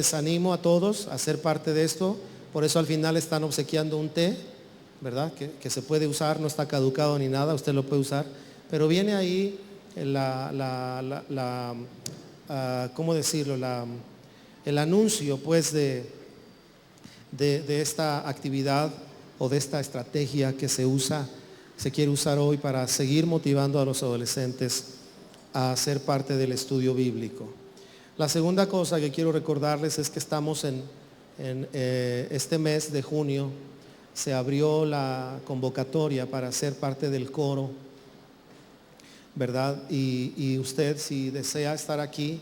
les animo a todos a ser parte de esto. Por eso al final están obsequiando un té, ¿verdad? Que se puede usar, no está caducado ni nada, usted lo puede usar. Pero viene ahí ¿cómo decirlo? El anuncio pues de esta actividad o de esta estrategia que se quiere usar hoy para seguir motivando a los adolescentes a ser parte del estudio bíblico. La segunda cosa que quiero recordarles es que estamos en este mes de junio. Se abrió la convocatoria para ser parte del coro, ¿verdad? Y usted, si desea estar aquí,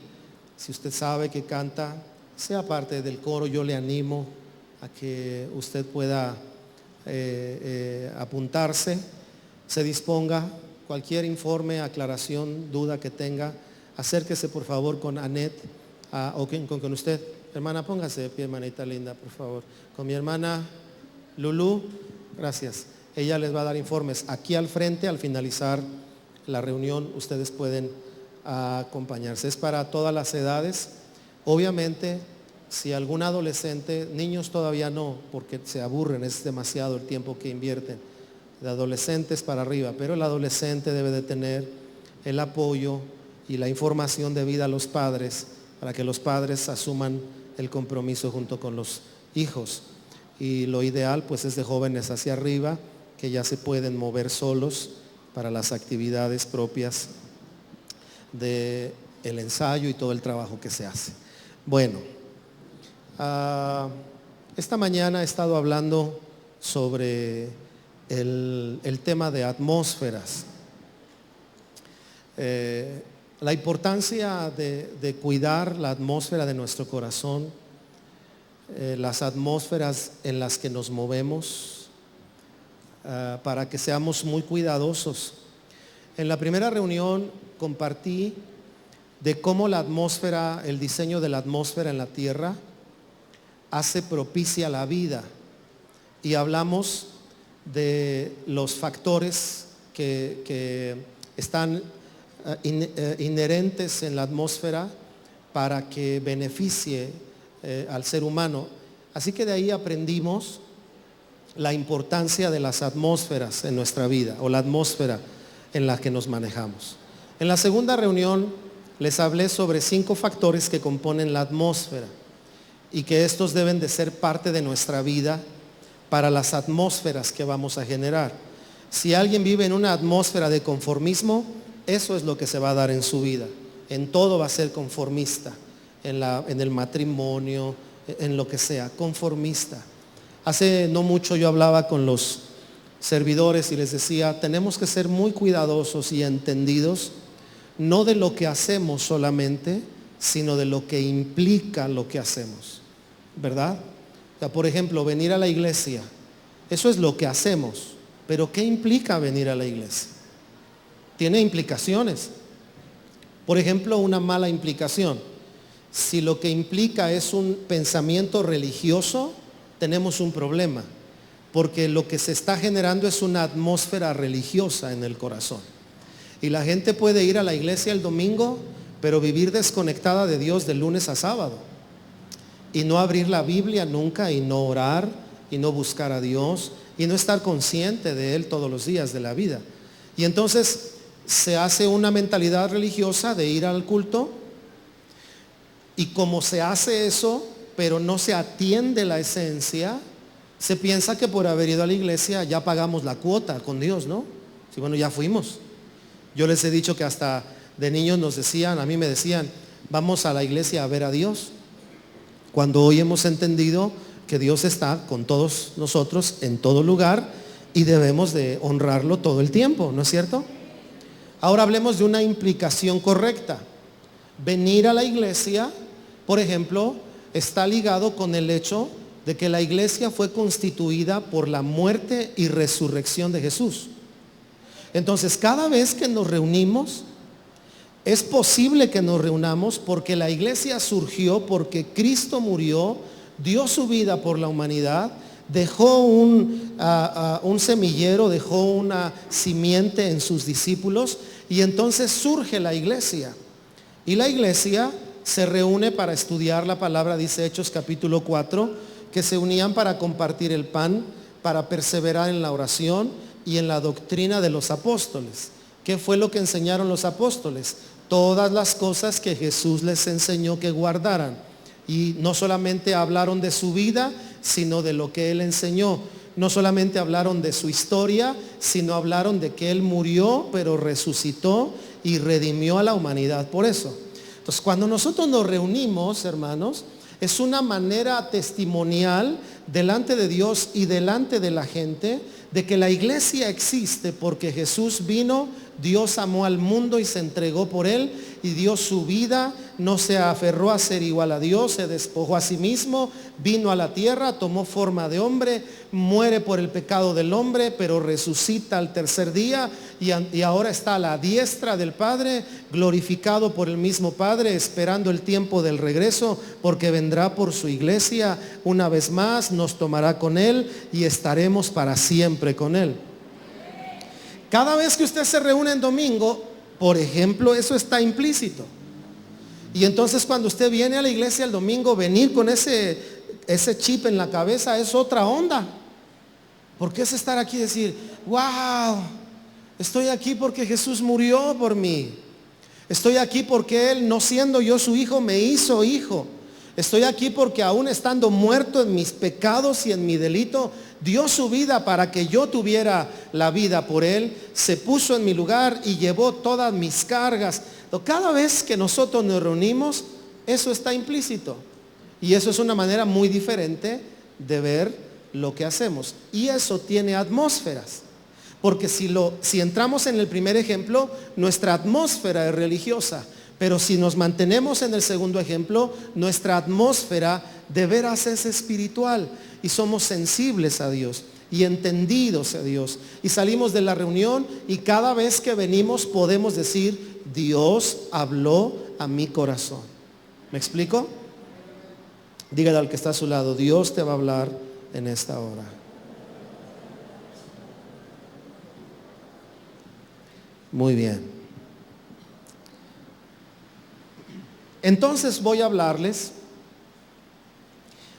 si usted sabe que canta, sea parte del coro. Yo le animo a que usted pueda apuntarse, se disponga. Cualquier informe, aclaración, duda que tenga, acérquese por favor con Annette o con usted. Hermana, póngase de pie, hermanita linda, por favor. Con mi hermana Lulú, gracias. Ella les va a dar informes. Aquí al frente, al finalizar la reunión, ustedes pueden acompañarse. Es para todas las edades. Obviamente, si algún adolescente, niños todavía no, porque se aburren, es demasiado el tiempo que invierten. De adolescentes para arriba, pero el adolescente debe de tener el apoyo y la información debida a los padres para que los padres asuman el compromiso junto con los hijos. Y lo ideal pues es de jóvenes hacia arriba, que ya se pueden mover solos para las actividades propias del ensayo y todo el trabajo que se hace. Bueno, esta mañana he estado hablando sobre el tema de atmósferas. La importancia de cuidar la atmósfera de nuestro corazón, las atmósferas en las que nos movemos, para que seamos muy cuidadosos. En la primera reunión compartí de cómo la atmósfera, el diseño de la atmósfera en la tierra hace propicia la vida, y hablamos de los factores que están inherentes en la atmósfera para que beneficie al ser humano. Así que de ahí aprendimos la importancia de las atmósferas en nuestra vida, o la atmósfera en la que nos manejamos. En la segunda reunión les hablé sobre 5 factores que componen la atmósfera y que estos deben de ser parte de nuestra vida para las atmósferas que vamos a generar. Si alguien vive en una atmósfera de conformismo, eso es lo que se va a dar en su vida. En todo va a ser conformista, en el matrimonio, en lo que sea, conformista. Hace no mucho yo hablaba con los servidores y les decía, tenemos que ser muy cuidadosos y entendidos, no de lo que hacemos solamente, sino de lo que implica lo que hacemos, ¿verdad? O sea, por ejemplo, venir a la iglesia, eso es lo que hacemos, pero ¿qué implica venir a la iglesia? Tiene implicaciones. Por ejemplo, una mala implicación. Si lo que implica es un pensamiento religioso, tenemos un problema, porque lo que se está generando es una atmósfera religiosa en el corazón. Y la gente puede ir a la iglesia el domingo, pero vivir desconectada de Dios de lunes a sábado. Y no abrir la Biblia nunca, y no orar, y no buscar a Dios, y no estar consciente de Él todos los días de la vida. Y entonces se hace una mentalidad religiosa de ir al culto, y como se hace eso, pero no se atiende la esencia, se piensa que por haber ido a la iglesia ya pagamos la cuota con Dios, ¿no? Sí, bueno, ya fuimos. Yo les he dicho que hasta de niños nos decían, a mí me decían, vamos a la iglesia a ver a Dios, cuando hoy hemos entendido que Dios está con todos nosotros en todo lugar y debemos de honrarlo todo el tiempo, ¿no es cierto? Ahora hablemos de una implicación correcta. Venir a la iglesia, por ejemplo, está ligado con el hecho de que la iglesia fue constituida por la muerte y resurrección de Jesús. Entonces, cada vez que nos reunimos, es posible que nos reunamos porque la iglesia surgió, porque Cristo murió, dio su vida por la humanidad, dejó un semillero, dejó una simiente en sus discípulos, y entonces surge la iglesia. Y la iglesia se reúne para estudiar la palabra, dice Hechos capítulo 4, que se unían para compartir el pan, para perseverar en la oración y en la doctrina de los apóstoles. ¿Qué fue lo que enseñaron los apóstoles? Todas las cosas que Jesús les enseñó que guardaran. Y no solamente hablaron de su vida, sino de lo que Él enseñó. No solamente hablaron de su historia, sino hablaron de que Él murió, pero resucitó y redimió a la humanidad por eso. Entonces, cuando nosotros nos reunimos, hermanos, es una manera testimonial delante de Dios y delante de la gente de que la iglesia existe porque Jesús vino, Dios amó al mundo y se entregó por él y dio su vida, no se aferró a ser igual a Dios, se despojó a sí mismo, vino a la tierra, tomó forma de hombre, muere por el pecado del hombre, pero resucita al tercer día y ahora está a la diestra del Padre, glorificado por el mismo Padre, esperando el tiempo del regreso, porque vendrá por su iglesia una vez más, nos tomará con él y estaremos para siempre con él. Cada vez que usted se reúne en domingo, por ejemplo, eso está implícito. Y entonces cuando usted viene a la iglesia el domingo, venir con ese chip en la cabeza es otra onda. Porque es estar aquí y decir, wow, estoy aquí porque Jesús murió por mí. Estoy aquí porque Él, no siendo yo su hijo, me hizo hijo. Estoy aquí porque aún estando muerto en mis pecados y en mi delito, dio su vida para que yo tuviera la vida por Él, se puso en mi lugar y llevó todas mis cargas. Cada vez que nosotros nos reunimos, eso está implícito. Y eso es una manera muy diferente de ver lo que hacemos. Y eso tiene atmósferas. Porque si entramos en el primer ejemplo, nuestra atmósfera es religiosa. Pero si nos mantenemos en el segundo ejemplo, nuestra atmósfera de veras es espiritual y somos sensibles a Dios y entendidos a Dios. Y salimos de la reunión y cada vez que venimos podemos decir, Dios habló a mi corazón. ¿Me explico? Dígale al que está a su lado, Dios te va a hablar en esta hora. Muy bien. Entonces voy a hablarles,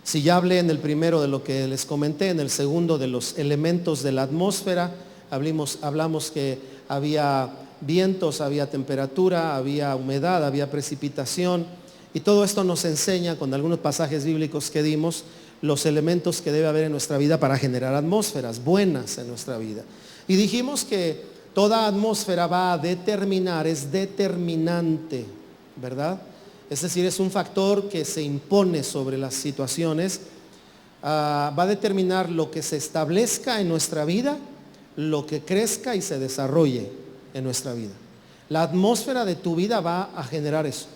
si ya hablé en el primero de lo que les comenté, en el segundo de los elementos de la atmósfera, hablamos que había vientos, había temperatura, había humedad, había precipitación, y todo esto nos enseña con algunos pasajes bíblicos que dimos, los elementos que debe haber en nuestra vida para generar atmósferas buenas en nuestra vida. Y dijimos que toda atmósfera va a determinar, es determinante, ¿verdad? Es decir, es un factor que se impone sobre las situaciones, va a determinar lo que se establezca en nuestra vida, lo que crezca y se desarrolle en nuestra vida. La atmósfera de tu vida va a generar eso.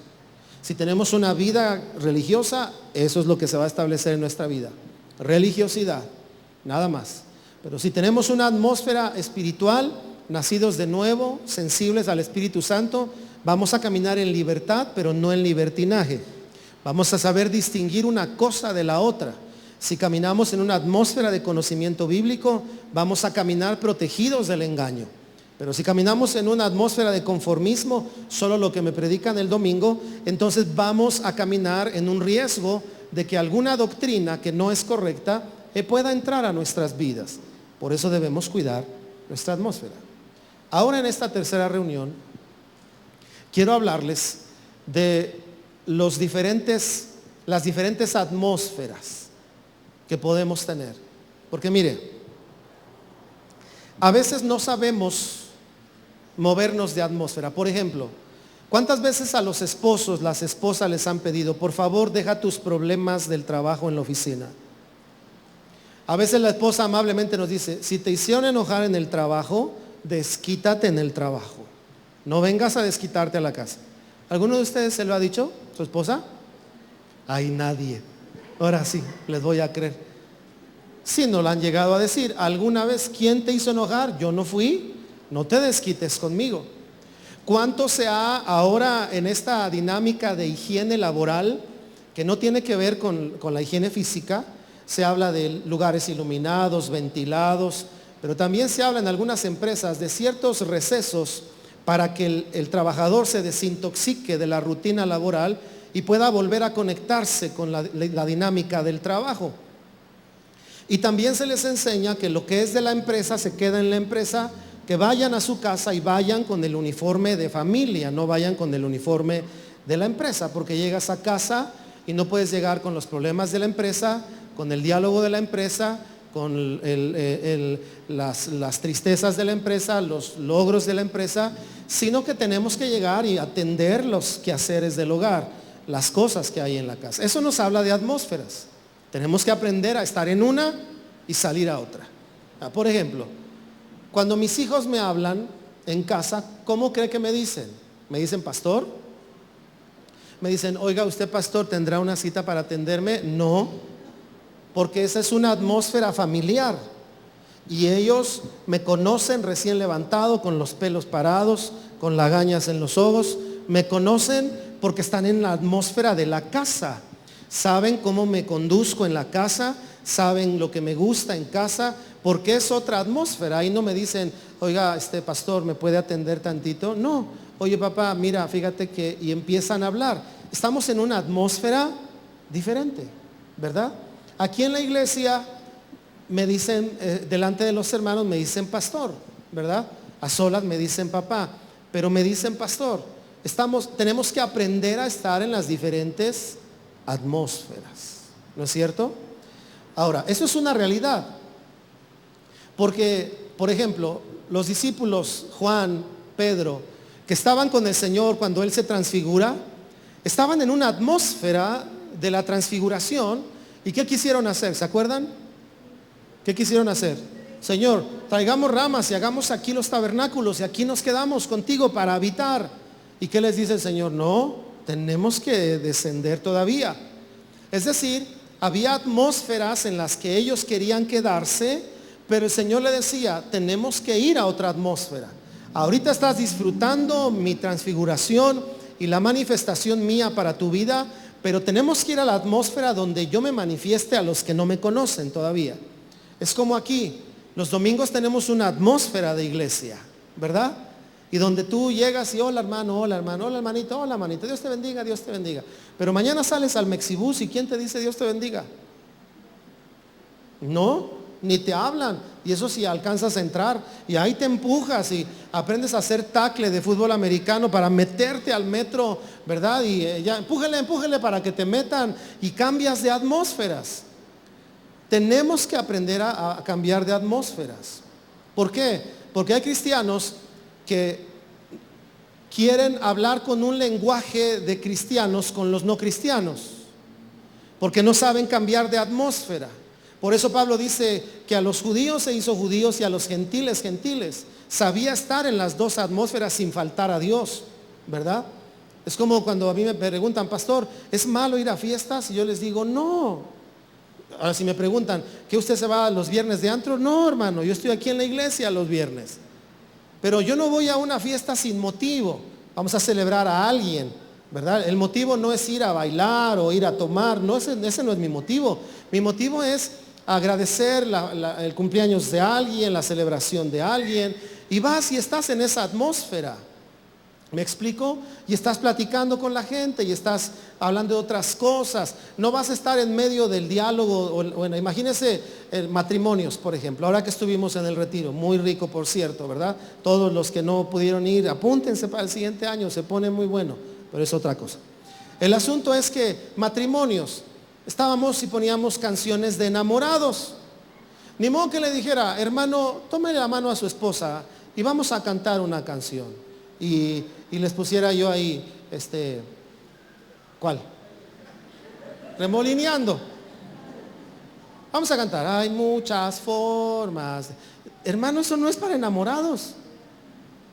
Si tenemos una vida religiosa, eso es lo que se va a establecer en nuestra vida. Religiosidad, nada más. Pero si tenemos una atmósfera espiritual, nacidos de nuevo, sensibles al Espíritu Santo, vamos a caminar en libertad, pero no en libertinaje. Vamos a saber distinguir una cosa de la otra. Si caminamos en una atmósfera de conocimiento bíblico, vamos a caminar protegidos del engaño. Pero si caminamos en una atmósfera de conformismo, solo lo que me predican el domingo, entonces vamos a caminar en un riesgo de que alguna doctrina que no es correcta pueda entrar a nuestras vidas. Por eso debemos cuidar nuestra atmósfera. Ahora en esta tercera reunión, quiero hablarles de las diferentes atmósferas que podemos tener. Porque mire, a veces no sabemos movernos de atmósfera. Por ejemplo, ¿cuántas veces a los esposos, las esposas les han pedido, por favor, deja tus problemas del trabajo en la oficina? A veces la esposa amablemente nos dice, si te hicieron enojar en el trabajo, desquítate en el trabajo. No vengas a desquitarte a la casa. ¿Alguno de ustedes se lo ha dicho? ¿Su esposa? Ay, nadie. Ahora sí, les voy a creer. Si no lo han llegado a decir alguna vez, ¿quién te hizo enojar? Yo no fui, no te desquites conmigo. ¿Cuánto se ha ahora en esta dinámica de higiene laboral, que no tiene que ver con la higiene física? Se habla de lugares iluminados, ventilados, pero también se habla en algunas empresas de ciertos recesos para que el trabajador se desintoxique de la rutina laboral y pueda volver a conectarse con la dinámica del trabajo. Y también se les enseña que lo que es de la empresa se queda en la empresa, que vayan a su casa y vayan con el uniforme de familia, no vayan con el uniforme de la empresa, porque llegas a casa y no puedes llegar con los problemas de la empresa, con el diálogo de la empresa, con las tristezas de la empresa, los logros de la empresa, sino que tenemos que llegar y atender los quehaceres del hogar, las cosas que hay en la casa. Eso nos habla de atmósferas. Tenemos que aprender a estar en una y salir a otra. Por ejemplo, cuando mis hijos me hablan en casa, ¿cómo cree que me dicen? ¿Me dicen pastor? ¿Me dicen, oiga, usted pastor tendrá una cita para atenderme? No, porque esa es una atmósfera familiar. Y ellos me conocen recién levantado, con los pelos parados, con lagañas en los ojos. Me conocen porque están en la atmósfera de la casa. Saben cómo me conduzco en la casa, saben lo que me gusta en casa, porque es otra atmósfera. Ahí no me dicen, oiga, pastor, ¿me puede atender tantito? No, oye papá, mira, fíjate que, y empiezan a hablar. Estamos en una atmósfera diferente, ¿verdad? Aquí en la iglesia me dicen, delante de los hermanos me dicen pastor, ¿verdad? A solas me dicen papá, pero me dicen pastor. Tenemos que aprender a estar en las diferentes atmósferas, ¿no es cierto? Ahora, eso es una realidad, porque, por ejemplo, los discípulos Juan, Pedro, que estaban con el Señor cuando Él se transfigura, estaban en una atmósfera de la transfiguración. ¿Y qué quisieron hacer? ¿Se acuerdan? ¿Qué quisieron hacer? Señor, traigamos ramas y hagamos aquí los tabernáculos y aquí nos quedamos contigo para habitar. ¿Y qué les dice el Señor? No, tenemos que descender todavía. Es decir, había atmósferas en las que ellos querían quedarse, pero el Señor le decía, tenemos que ir a otra atmósfera. Ahorita estás disfrutando mi transfiguración y la manifestación mía para tu vida, pero tenemos que ir a la atmósfera donde yo me manifieste a los que no me conocen todavía. Es como aquí, los domingos tenemos una atmósfera de iglesia, ¿verdad? Y donde tú llegas y hola hermano, hola hermano, hola hermanito, hola hermanita, Dios te bendiga, Dios te bendiga. Pero mañana sales al Mexibus y ¿quién te dice Dios te bendiga? No, ni te hablan. Y eso si alcanzas a entrar y ahí te empujas y aprendes a hacer tackle de fútbol americano para meterte al metro, ¿verdad? Y ya empújele para que te metan y cambias de atmósferas. Tenemos que aprender a cambiar de atmósferas. ¿Por qué? Porque hay cristianos que quieren hablar con un lenguaje de cristianos con los no cristianos, porque no saben cambiar de atmósfera. Por eso Pablo dice que a los judíos se hizo judíos y a los gentiles gentiles. Sabía estar en las dos atmósferas sin faltar a Dios, ¿verdad? Es como cuando a mí me preguntan, pastor, ¿es malo ir a fiestas? Y yo les digo, no. Ahora si me preguntan, ¿que usted se va los viernes de antro? No, hermano, yo estoy aquí en la iglesia los viernes. Pero yo no voy a una fiesta sin motivo. Vamos a celebrar a alguien, ¿verdad? El motivo no es ir a bailar o ir a tomar, no, ese no es mi motivo. Mi motivo es agradecer el cumpleaños de alguien, la celebración de alguien, y vas y estás en esa atmósfera. ¿Me explico? Y estás platicando con la gente y estás hablando de otras cosas. No vas a estar en medio del diálogo. Bueno, imagínense matrimonios, por ejemplo. Ahora que estuvimos en el retiro, muy rico por cierto, ¿verdad? Todos los que no pudieron ir, apúntense para el siguiente año, se pone muy bueno, pero es otra cosa. El asunto es que matrimonios, estábamos y poníamos canciones de enamorados. Ni modo que le dijera, hermano, tómele la mano a su esposa y vamos a cantar una canción. Y les pusiera yo ahí, ¿cuál? Remolineando. Vamos a cantar, hay muchas formas. Hermano, eso no es para enamorados.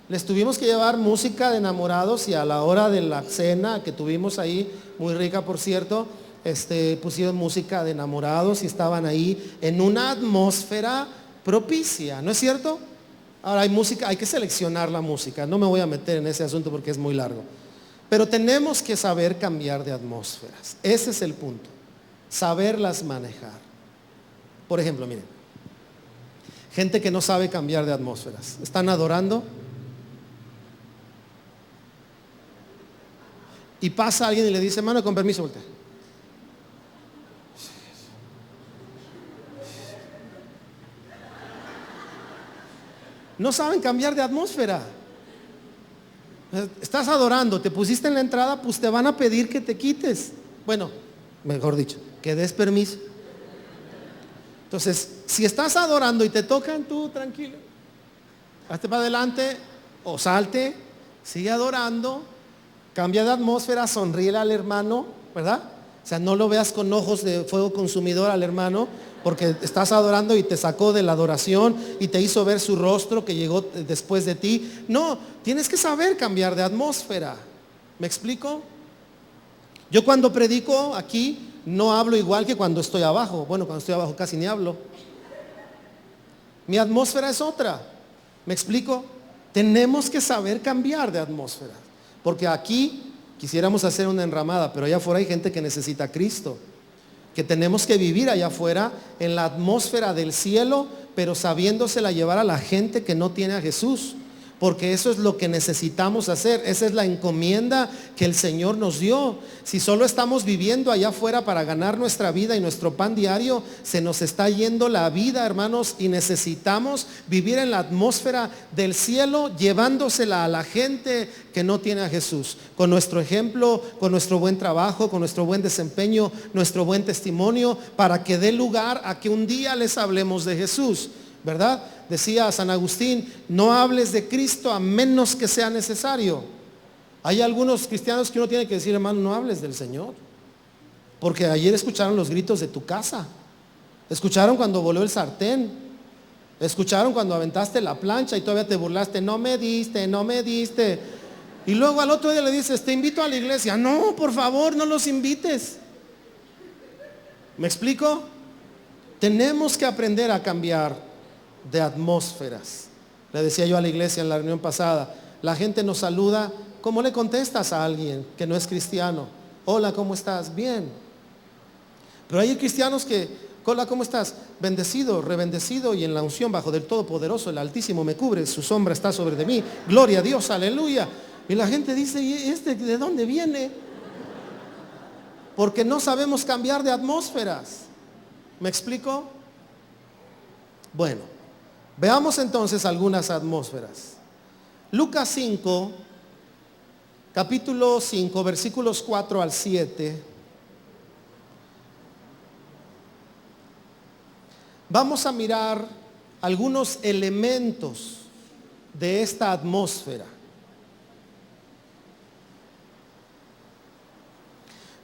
Les tuvimos que llevar música de enamorados y a la hora de la cena que tuvimos ahí, muy rica por cierto, pusieron música de enamorados y estaban ahí en una atmósfera propicia, ¿no es cierto? Ahora hay música, hay que seleccionar la música, no me voy a meter en ese asunto porque es muy largo. Pero tenemos que saber cambiar de atmósferas, ese es el punto, saberlas manejar. Por ejemplo, miren, gente que no sabe cambiar de atmósferas, están adorando y pasa alguien y le dice, hermano, con permiso, voltea. No saben cambiar de atmósfera. Estás adorando, te pusiste en la entrada, pues te van a pedir que te quites. Bueno, mejor dicho, que des permiso. Entonces, si estás adorando y te tocan, tú tranquilo, hazte para adelante o salte, sigue adorando, cambia de atmósfera, sonríele al hermano, ¿verdad? O sea, no lo veas con ojos de fuego consumidor al hermano, porque estás adorando y te sacó de la adoración y te hizo ver su rostro que llegó después de ti. No, tienes que saber cambiar de atmósfera. ¿Me explico? Yo cuando predico aquí no hablo igual que cuando estoy abajo. Bueno, cuando estoy abajo casi ni hablo. Mi atmósfera es otra. ¿Me explico? Tenemos que saber cambiar de atmósfera. Porque aquí quisiéramos hacer una enramada, pero allá afuera hay gente que necesita a Cristo. Que tenemos que vivir allá afuera en la atmósfera del cielo, pero sabiéndosela llevar a la gente que no tiene a Jesús. Porque eso es lo que necesitamos hacer. Esa es la encomienda que el Señor nos dio. Si solo estamos viviendo allá afuera para ganar nuestra vida y nuestro pan diario, se nos está yendo la vida, hermanos, y necesitamos vivir en la atmósfera del cielo, llevándosela a la gente que no tiene a Jesús. Con nuestro ejemplo, con nuestro buen trabajo, con nuestro buen desempeño, nuestro buen testimonio, para que dé lugar a que un día les hablemos de Jesús, ¿verdad? Decía San Agustín, no hables de Cristo a menos que sea necesario. Hay algunos cristianos que uno tiene que decir, hermano, no hables del Señor. Porque ayer escucharon los gritos de tu casa. Escucharon cuando voló el sartén. Escucharon cuando aventaste la plancha y todavía te burlaste, no me diste, no me diste. Y luego al otro día le dices, te invito a la iglesia. No, por favor, no los invites. ¿Me explico? Tenemos que aprender a cambiar de atmósferas. Le decía yo a la iglesia en la reunión pasada, la gente nos saluda, ¿cómo le contestas a alguien que no es cristiano? Hola, ¿cómo estás? Bien. Pero hay cristianos que, hola, ¿cómo estás? Bendecido, rebendecido y en la unción bajo del Todopoderoso, el Altísimo me cubre, su sombra está sobre de mí, gloria a Dios, aleluya. Y la gente dice, ¿y este de dónde viene? Porque no sabemos cambiar de atmósferas. ¿Me explico? Bueno, veamos entonces algunas atmósferas. Lucas 5, capítulo 5, versículos 4 al 7. Vamos a mirar algunos elementos de esta atmósfera.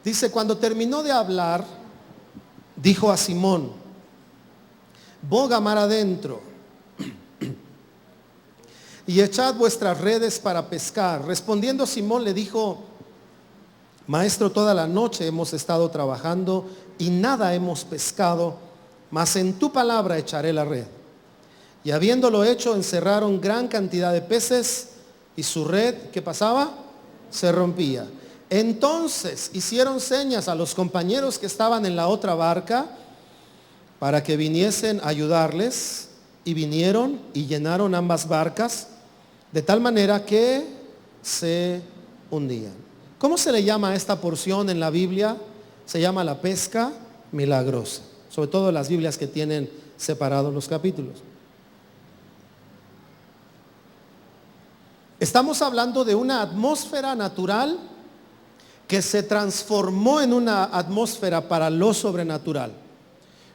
Dice, cuando terminó de hablar, dijo a Simón, boga mar adentro y echad vuestras redes para pescar. Respondiendo Simón le dijo, maestro, toda la noche hemos estado trabajando y nada hemos pescado, mas en tu palabra echaré la red. Y habiéndolo hecho, encerraron gran cantidad de peces y su red, ¿qué pasaba? Se rompía. Entonces hicieron señas a los compañeros que estaban en la otra barca para que viniesen a ayudarles, y vinieron y llenaron ambas barcas de tal manera que se hundían. ¿Cómo se le llama a esta porción en la Biblia? Se llama la pesca milagrosa, sobre todo las Biblias que tienen separados los capítulos. Estamos hablando de una atmósfera natural que se transformó en una atmósfera para lo sobrenatural.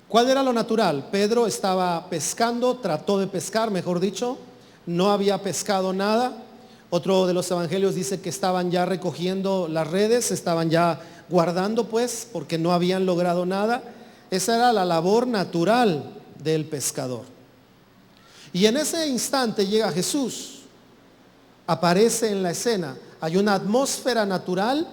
¿Cuál era lo natural? Pedro estaba pescando, trató de pescar, mejor dicho, no había pescado nada. Otro de los evangelios dice que estaban ya recogiendo las redes, estaban ya guardando pues, porque no habían logrado nada. Esa era la labor natural del pescador. Y en ese instante llega Jesús, aparece en la escena. Hay una atmósfera natural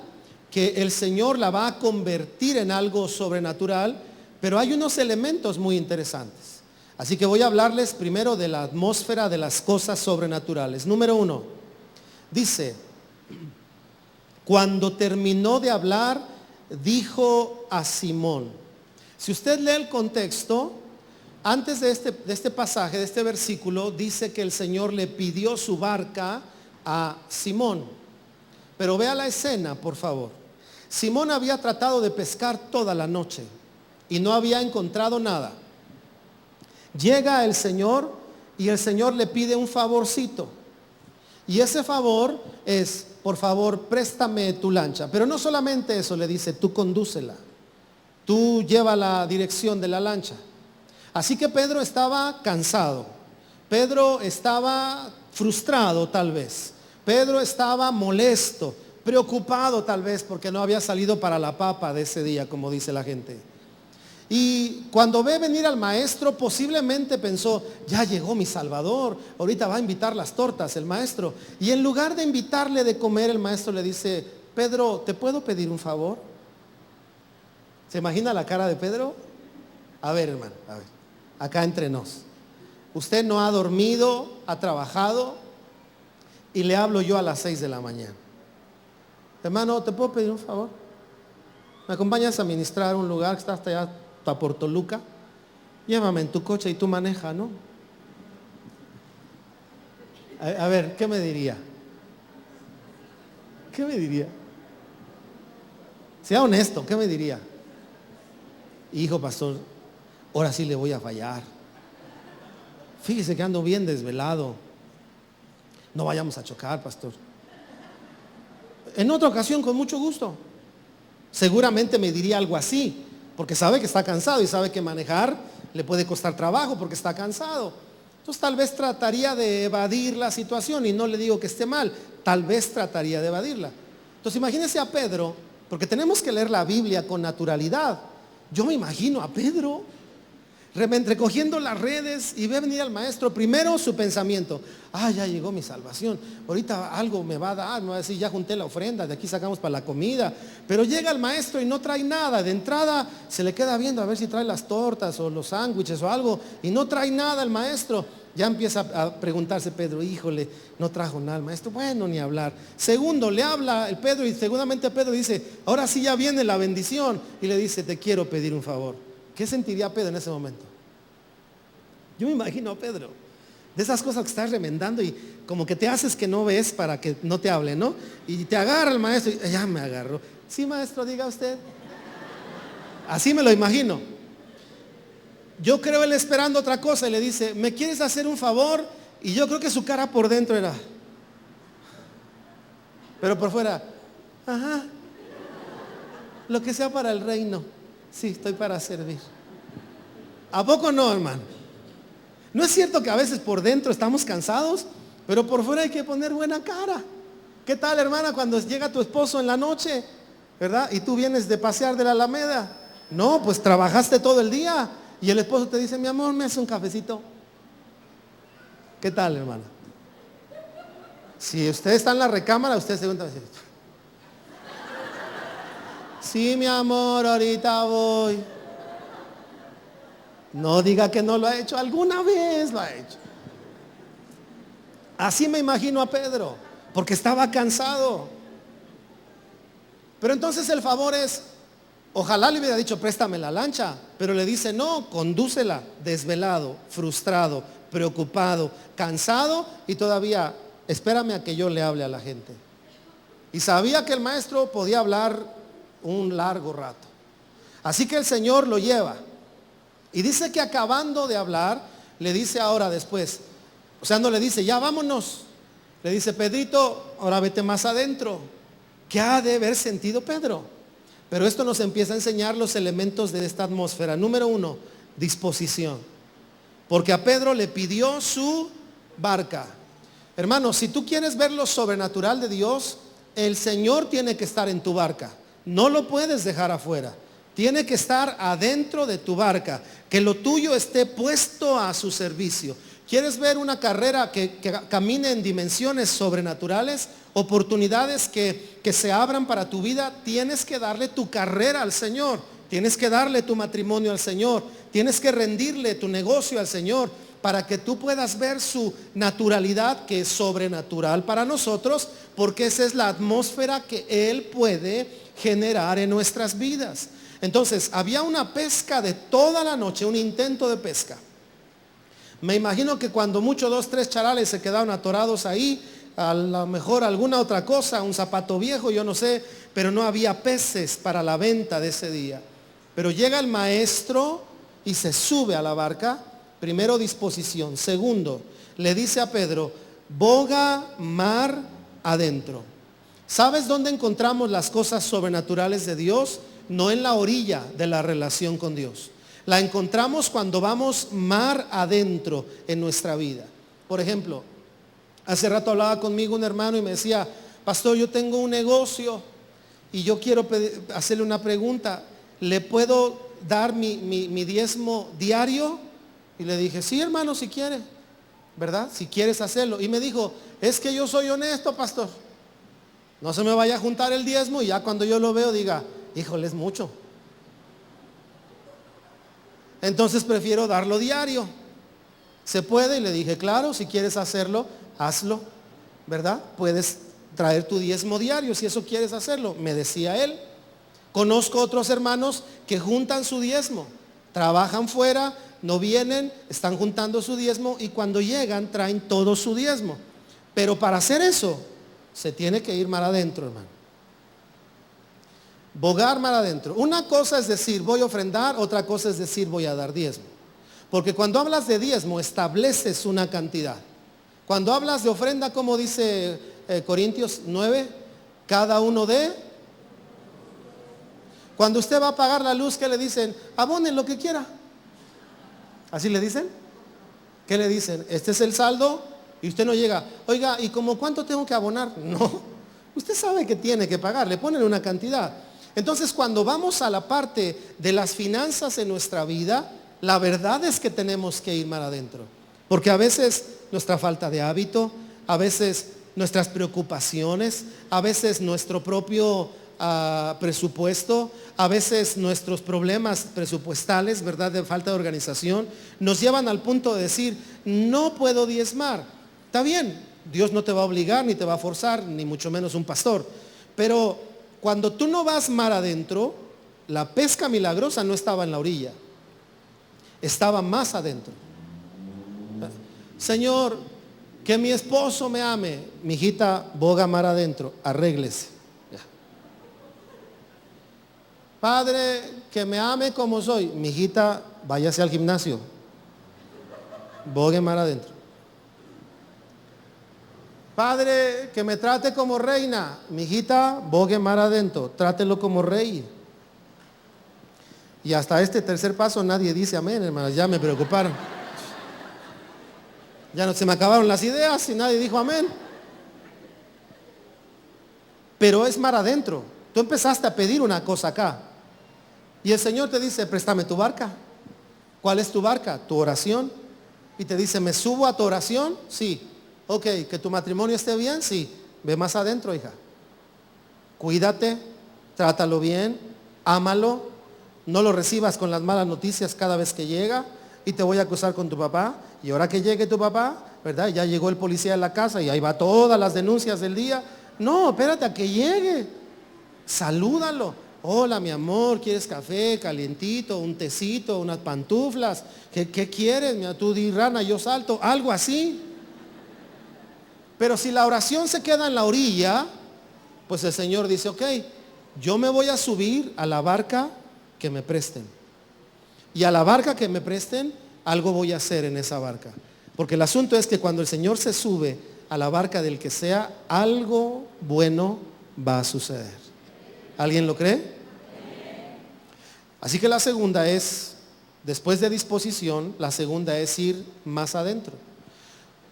que el Señor la va a convertir en algo sobrenatural, pero hay unos elementos muy interesantes. Así que voy a hablarles primero de la atmósfera de las cosas sobrenaturales. Número 1, dice, cuando terminó de hablar, dijo a Simón. Si usted lee el contexto, antes de este pasaje, de este versículo, dice que el Señor le pidió su barca a Simón. Pero vea la escena, por favor. Simón había tratado de pescar toda la noche y no había encontrado nada. Llega el Señor y el Señor le pide un favorcito. Y ese favor es, por favor, préstame tu lancha. Pero no solamente eso, le dice, tú condúcela. Tú lleva la dirección de la lancha. Así que Pedro estaba cansado. Pedro estaba frustrado tal vez. Pedro estaba molesto, preocupado tal vez porque no había salido para la papa de ese día, como dice la gente. Y cuando ve venir al maestro, posiblemente pensó, ya llegó mi Salvador, ahorita va a invitar las tortas el maestro. Y en lugar de invitarle de comer, el maestro le dice, Pedro, ¿te puedo pedir un favor? ¿Se imagina la cara de Pedro? A ver, hermano, a ver, acá entre nos. Usted no ha dormido, ha trabajado y le hablo yo a las 6 de la mañana. Hermano, ¿te puedo pedir un favor? ¿Me acompañas a ministrar un lugar que está hasta allá, para por Toluca? Llévame en tu coche y tú maneja, ¿no? A ver, ¿qué me diría? ¿Qué me diría? Sea honesto, ¿qué me diría? Hijo pastor, ahora sí le voy a fallar. Fíjese que ando bien desvelado. No vayamos a chocar, pastor. En otra ocasión, con mucho gusto. Seguramente me diría algo así, porque sabe que está cansado y sabe que manejar le puede costar trabajo porque está cansado. Entonces tal vez trataría de evadir la situación, y no le digo que esté mal, tal vez trataría de evadirla. Entonces imagínese a Pedro, porque tenemos que leer la Biblia con naturalidad. Yo me imagino a Pedro recogiendo las redes y ve venir al maestro. Primero su pensamiento, ya llegó mi salvación, ahorita algo me va a dar, me va a decir, ya junté la ofrenda, de aquí sacamos para la comida. Pero llega el maestro y no trae nada. De entrada se le queda viendo a ver si trae las tortas o los sándwiches o algo, y no trae nada el maestro. Ya empieza a preguntarse Pedro, híjole, no trajo nada el maestro. Bueno, ni hablar. Segundo, le habla el Pedro y seguramente Pedro dice, ahora sí ya viene la bendición, y le dice, te quiero pedir un favor. ¿Qué sentiría Pedro en ese momento? Yo me imagino a Pedro, de esas cosas que estás remendando y como que te haces que no ves para que no te hable, ¿no? Y te agarra el maestro y ya me agarró. Sí, maestro, diga usted. Así me lo imagino. Yo creo él esperando otra cosa y le dice, ¿me quieres hacer un favor? Y yo creo que su cara por dentro era, pero por fuera, ajá, lo que sea para el reino. Sí, estoy para servir. ¿A poco no, hermano? ¿No es cierto que a veces por dentro estamos cansados, pero por fuera hay que poner buena cara? ¿Qué tal, hermana, cuando llega tu esposo en la noche, verdad? Y tú vienes de pasear de la Alameda. No, pues trabajaste todo el día. Y el esposo te dice, mi amor, ¿me hace un cafecito? ¿Qué tal, hermana? Si usted está en la recámara, usted se va a decir, sí, mi amor, ahorita voy. No diga que no lo ha hecho, alguna vez lo ha hecho. Así me imagino a Pedro, porque estaba cansado. Pero entonces el favor es, ojalá le hubiera dicho, préstame la lancha, pero le dice, no, condúcela, desvelado, frustrado, preocupado, cansado, y todavía, espérame a que yo le hable a la gente. Y sabía que el maestro podía hablar un largo rato. Así que el Señor lo lleva. Y dice que acabando de hablar, le dice ahora después, o sea, no le dice, ya vámonos. Le dice, Pedrito, ahora vete más adentro. ¿Qué ha de haber sentido Pedro? Pero esto nos empieza a enseñar los elementos de esta atmósfera. Número 1, disposición. Porque a Pedro le pidió su barca. Hermano, si tú quieres ver lo sobrenatural de Dios, el Señor tiene que estar en tu barca. No lo puedes dejar afuera. Tiene que estar adentro de tu barca, que lo tuyo esté puesto a su servicio. ¿Quieres ver una carrera que camine en dimensiones sobrenaturales? Oportunidades que se abran para tu vida. Tienes que darle tu carrera al Señor. Tienes que darle tu matrimonio al Señor. Tienes que rendirle tu negocio al Señor para que tú puedas ver su naturalidad, que es sobrenatural para nosotros, porque esa es la atmósfera que Él puede generar en nuestras vidas. Entonces, había una pesca de toda la noche, un intento de pesca. Me imagino que cuando mucho 2, 3 charales se quedaron atorados ahí, a lo mejor alguna otra cosa, un zapato viejo, yo no sé, pero no había peces para la venta de ese día. Pero llega el maestro y se sube a la barca. Primero, disposición. Segundo, le dice a Pedro, boga mar adentro. ¿Sabes dónde encontramos las cosas sobrenaturales de Dios? No en la orilla de la relación con Dios. La encontramos cuando vamos mar adentro en nuestra vida. Por ejemplo, hace rato hablaba conmigo un hermano y me decía, pastor, yo tengo un negocio y yo quiero hacerle una pregunta. ¿Le puedo dar mi diezmo diario? Y le dije, sí, hermano, si quiere, ¿verdad? Si quieres hacerlo. Y me dijo, es que yo soy honesto, pastor. No se me vaya a juntar el diezmo y ya cuando yo lo veo diga, híjole, es mucho. Entonces prefiero darlo diario. ¿Se puede? Y le dije, claro, si quieres hacerlo, hazlo, ¿verdad? Puedes traer tu diezmo diario si eso quieres hacerlo, me decía él. Conozco otros hermanos que juntan su diezmo, trabajan fuera, no vienen, están juntando su diezmo y cuando llegan traen todo su diezmo. Pero para hacer eso, se tiene que ir mar adentro, hermano. Bogar mar adentro. Una cosa es decir, voy a ofrendar, otra cosa es decir, voy a dar diezmo. Porque cuando hablas de diezmo, estableces una cantidad. Cuando hablas de ofrenda, como dice Corintios 9, cada uno de... Cuando usted va a pagar la luz, ¿qué le dicen? Abonen lo que quiera. ¿Así le dicen? ¿Qué le dicen? Este es el saldo y usted no llega. Oiga, ¿y como cuánto tengo que abonar? No, usted sabe que tiene que pagar, le ponen una cantidad. Entonces, cuando vamos a la parte de las finanzas en nuestra vida, la verdad es que tenemos que ir más adentro. Porque a veces nuestra falta de hábito, a veces nuestras preocupaciones, a veces nuestro propio presupuesto, a veces nuestros problemas presupuestales, ¿verdad? De falta de organización, nos llevan al punto de decir, no puedo diezmar. Está bien, Dios no te va a obligar, ni te va a forzar, ni mucho menos un pastor. Pero cuando tú no vas mar adentro, la pesca milagrosa no estaba en la orilla, estaba más adentro. Señor, que mi esposo me ame. Mi hijita, boga mar adentro, arréglese. Padre, que me ame como soy. Mi hijita, váyase al gimnasio. Bogue mar adentro. Padre, que me trate como reina. Mi hijita, bogue mar adentro. Trátelo como rey. Y hasta este tercer paso nadie dice amén, hermanos. Ya me preocuparon. Ya no se me acabaron las ideas y nadie dijo amén. Pero es mar adentro. Tú empezaste a pedir una cosa acá. Y el Señor te dice, préstame tu barca. ¿Cuál es tu barca? Tu oración. Y te dice, ¿me subo a tu oración? Sí. Ok, ¿que tu matrimonio esté bien? Sí. Ve más adentro, hija. Cuídate, trátalo bien, ámalo. No lo recibas con las malas noticias cada vez que llega. Y te voy a acusar con tu papá. Y ahora que llegue tu papá, ¿verdad? Ya llegó el policía a la casa y ahí va todas las denuncias del día. No, espérate a que llegue. Salúdalo. Hola, mi amor, ¿quieres café calientito, un tecito, unas pantuflas? ¿Qué quieres? Mira, tú di rana, yo salto, algo así. Pero si la oración se queda en la orilla, pues el Señor dice, ok, yo me voy a subir a la barca que me presten. Y a la barca que me presten, algo voy a hacer en esa barca. Porque el asunto es que cuando el Señor se sube a la barca del que sea, algo bueno va a suceder. ¿Alguien lo cree? Así que la segunda es, después de disposición, la segunda es ir más adentro.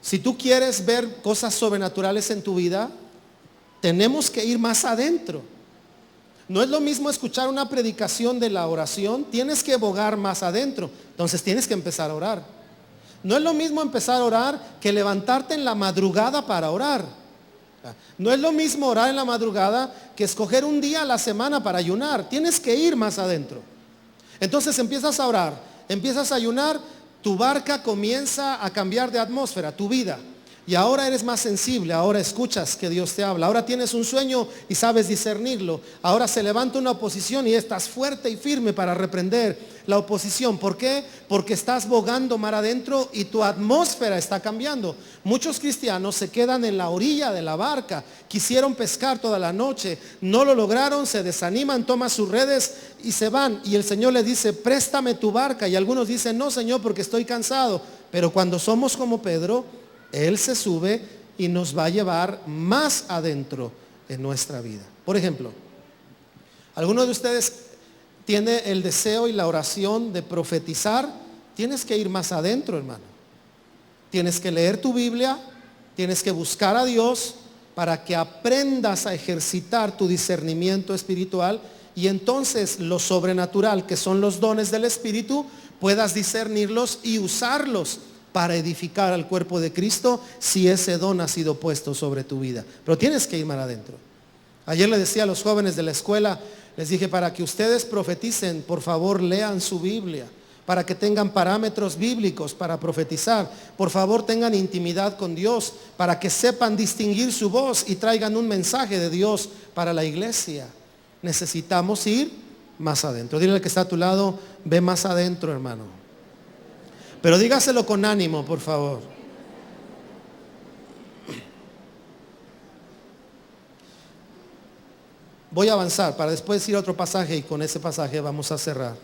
Si tú quieres ver cosas sobrenaturales en tu vida, tenemos que ir más adentro. No es lo mismo escuchar una predicación de la oración, tienes que bogar más adentro, entonces tienes que empezar a orar. No es lo mismo empezar a orar que levantarte en la madrugada para orar. No es lo mismo orar en la madrugada que escoger un día a la semana para ayunar. Tienes que ir más adentro. Entonces empiezas a orar, empiezas a ayunar, tu barca comienza a cambiar de atmósfera, tu vida. Y ahora eres más sensible, ahora escuchas que Dios te habla, ahora tienes un sueño y sabes discernirlo. Ahora se levanta una oposición y estás fuerte y firme para reprender la oposición. ¿Por qué? Porque estás bogando mar adentro y tu atmósfera está cambiando. Muchos cristianos se quedan en la orilla de la barca, quisieron pescar toda la noche, no lo lograron, se desaniman, toman sus redes y se van. Y el Señor les dice, préstame tu barca. Y algunos dicen, no, Señor, porque estoy cansado. Pero cuando somos como Pedro, Él se sube y nos va a llevar más adentro en nuestra vida. Por ejemplo, ¿alguno de ustedes tiene el deseo y la oración de profetizar? Tienes que ir más adentro, hermano. Tienes que leer tu Biblia, tienes que buscar a Dios para que aprendas a ejercitar tu discernimiento espiritual y entonces lo sobrenatural, que son los dones del Espíritu, puedas discernirlos y usarlos para edificar al cuerpo de Cristo si ese don ha sido puesto sobre tu vida. Pero tienes que ir más adentro. Ayer le decía a los jóvenes de la escuela, les dije, para que ustedes profeticen, por favor lean su Biblia, para que tengan parámetros bíblicos para profetizar. Por favor tengan intimidad con Dios, para que sepan distinguir su voz y traigan un mensaje de Dios para la iglesia. Necesitamos ir más adentro. Dile al que está a tu lado, ve más adentro, hermano. Pero dígaselo con ánimo, por favor. Voy a avanzar para después ir a otro pasaje y con ese pasaje vamos a cerrar.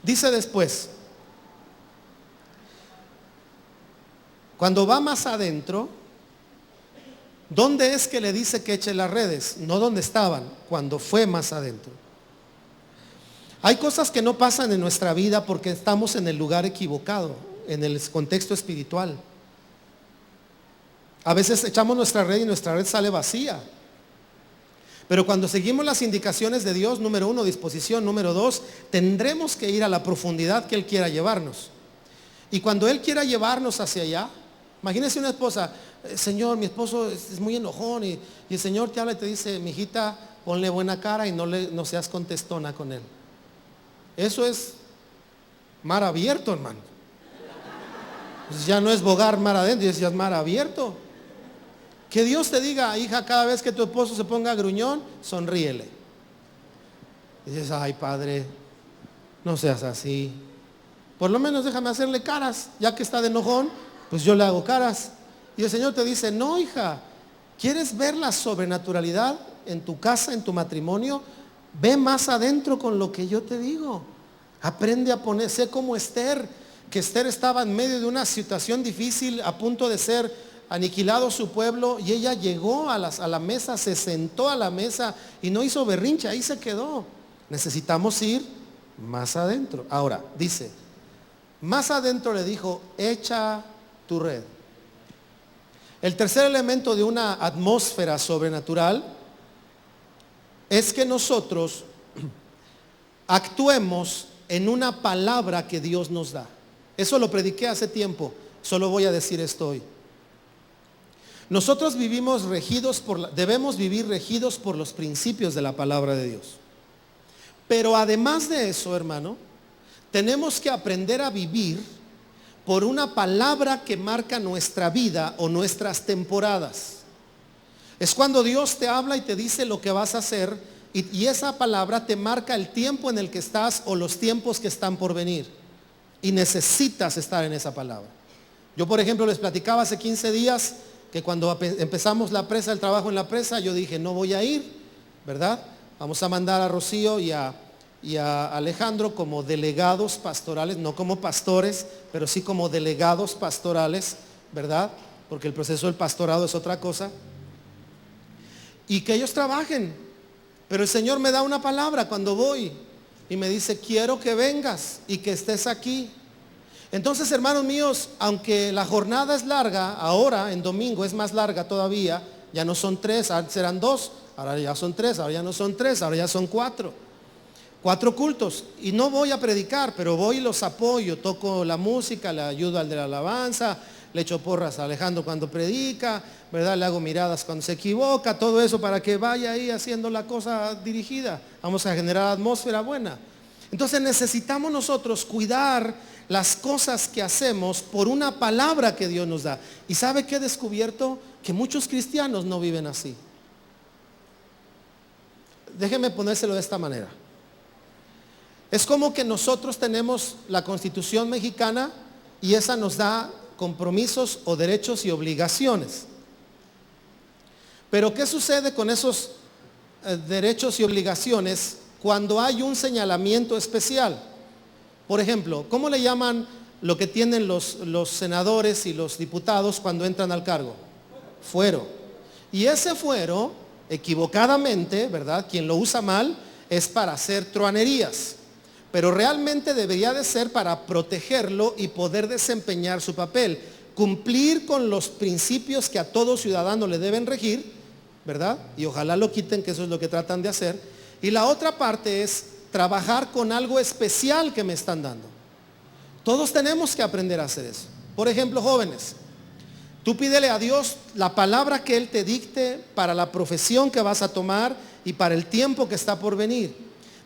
Dice después, cuando va más adentro, ¿dónde es que le dice que eche las redes? No donde estaban, cuando fue más adentro. Hay cosas que no pasan en nuestra vida porque estamos en el lugar equivocado, en el contexto espiritual. A veces echamos nuestra red y nuestra red sale vacía. Pero cuando seguimos las indicaciones de Dios, número 1, disposición, número 2, tendremos que ir a la profundidad que Él quiera llevarnos. Y cuando Él quiera llevarnos hacia allá, imagínese una esposa, Señor, mi esposo es muy enojón y el Señor te habla y te dice, mijita, ponle buena cara y no seas contestona con él. Eso es mar abierto, hermano. Pues ya no es bogar mar adentro, ya es mar abierto. Que Dios te diga, hija, cada vez que tu esposo se ponga gruñón, sonríele. Y dices, ay, padre, no seas así. Por lo menos déjame hacerle caras, ya que está de enojón, pues yo le hago caras. Y el Señor te dice, no, hija, ¿quieres ver la sobrenaturalidad en tu casa, en tu matrimonio? Ve más adentro con lo que yo te digo. Aprende a poner, sé como Esther, que Esther estaba en medio de una situación difícil, a punto de ser aniquilado su pueblo, y ella llegó a la mesa, se sentó a la mesa y no hizo berrinche, ahí se quedó. Necesitamos ir más adentro. Ahora, dice, más adentro le dijo, echa tu red. El tercer elemento de una atmósfera sobrenatural es que nosotros actuemos en una palabra que Dios nos da. Eso lo prediqué hace tiempo, solo voy a decir esto hoy. Nosotros debemos vivir regidos por los principios de la palabra de Dios. Pero además de eso, hermano, tenemos que aprender a vivir por una palabra que marca nuestra vida o nuestras temporadas. Es cuando Dios te habla y te dice lo que vas a hacer y esa palabra te marca el tiempo en el que estás o los tiempos que están por venir. Y necesitas estar en esa palabra. Yo, por ejemplo, les platicaba hace 15 días que cuando empezamos la presa, el trabajo en la presa, yo dije, no voy a ir, ¿verdad? Vamos a mandar a Rocío y a Alejandro como delegados pastorales, no como pastores, pero sí como delegados pastorales, ¿verdad? Porque el proceso del pastorado es otra cosa. Y que ellos trabajen. Pero el Señor me da una palabra cuando voy y me dice, quiero que vengas y que estés aquí. Entonces, hermanos míos, aunque la jornada es larga, ahora en domingo es más larga todavía, ya no son 3, antes eran 2, ahora ya son 3, ahora ya no son 3, ahora ya son 4. 4 cultos. Y no voy a predicar, pero voy y los apoyo, toco la música, le ayudo al de la alabanza, le echo porras a Alejandro cuando predica, ¿verdad? Le hago miradas cuando se equivoca, todo eso para que vaya ahí haciendo la cosa dirigida. Vamos a generar atmósfera buena. Entonces necesitamos nosotros cuidar las cosas que hacemos por una palabra que Dios nos da. ¿Y sabe qué he descubierto? Que muchos cristianos no viven así. Déjeme ponérselo de esta manera. Es como que nosotros tenemos la Constitución mexicana y esa nos da compromisos o derechos y obligaciones. Pero ¿qué sucede con esos derechos y obligaciones cuando hay un señalamiento especial? Por ejemplo, ¿cómo le llaman lo que tienen los senadores y los diputados cuando entran al cargo? Fuero. Y ese fuero, equivocadamente, ¿verdad? Quien lo usa mal es para hacer truanerías. Pero realmente debería de ser para protegerlo y poder desempeñar su papel. Cumplir con los principios que a todo ciudadano le deben regir, ¿verdad? Y ojalá lo quiten, que eso es lo que tratan de hacer. Y la otra parte es trabajar con algo especial que me están dando. Todos tenemos que aprender a hacer eso. Por ejemplo, jóvenes, tú pídele a Dios la palabra que Él te dicte para la profesión que vas a tomar y para el tiempo que está por venir.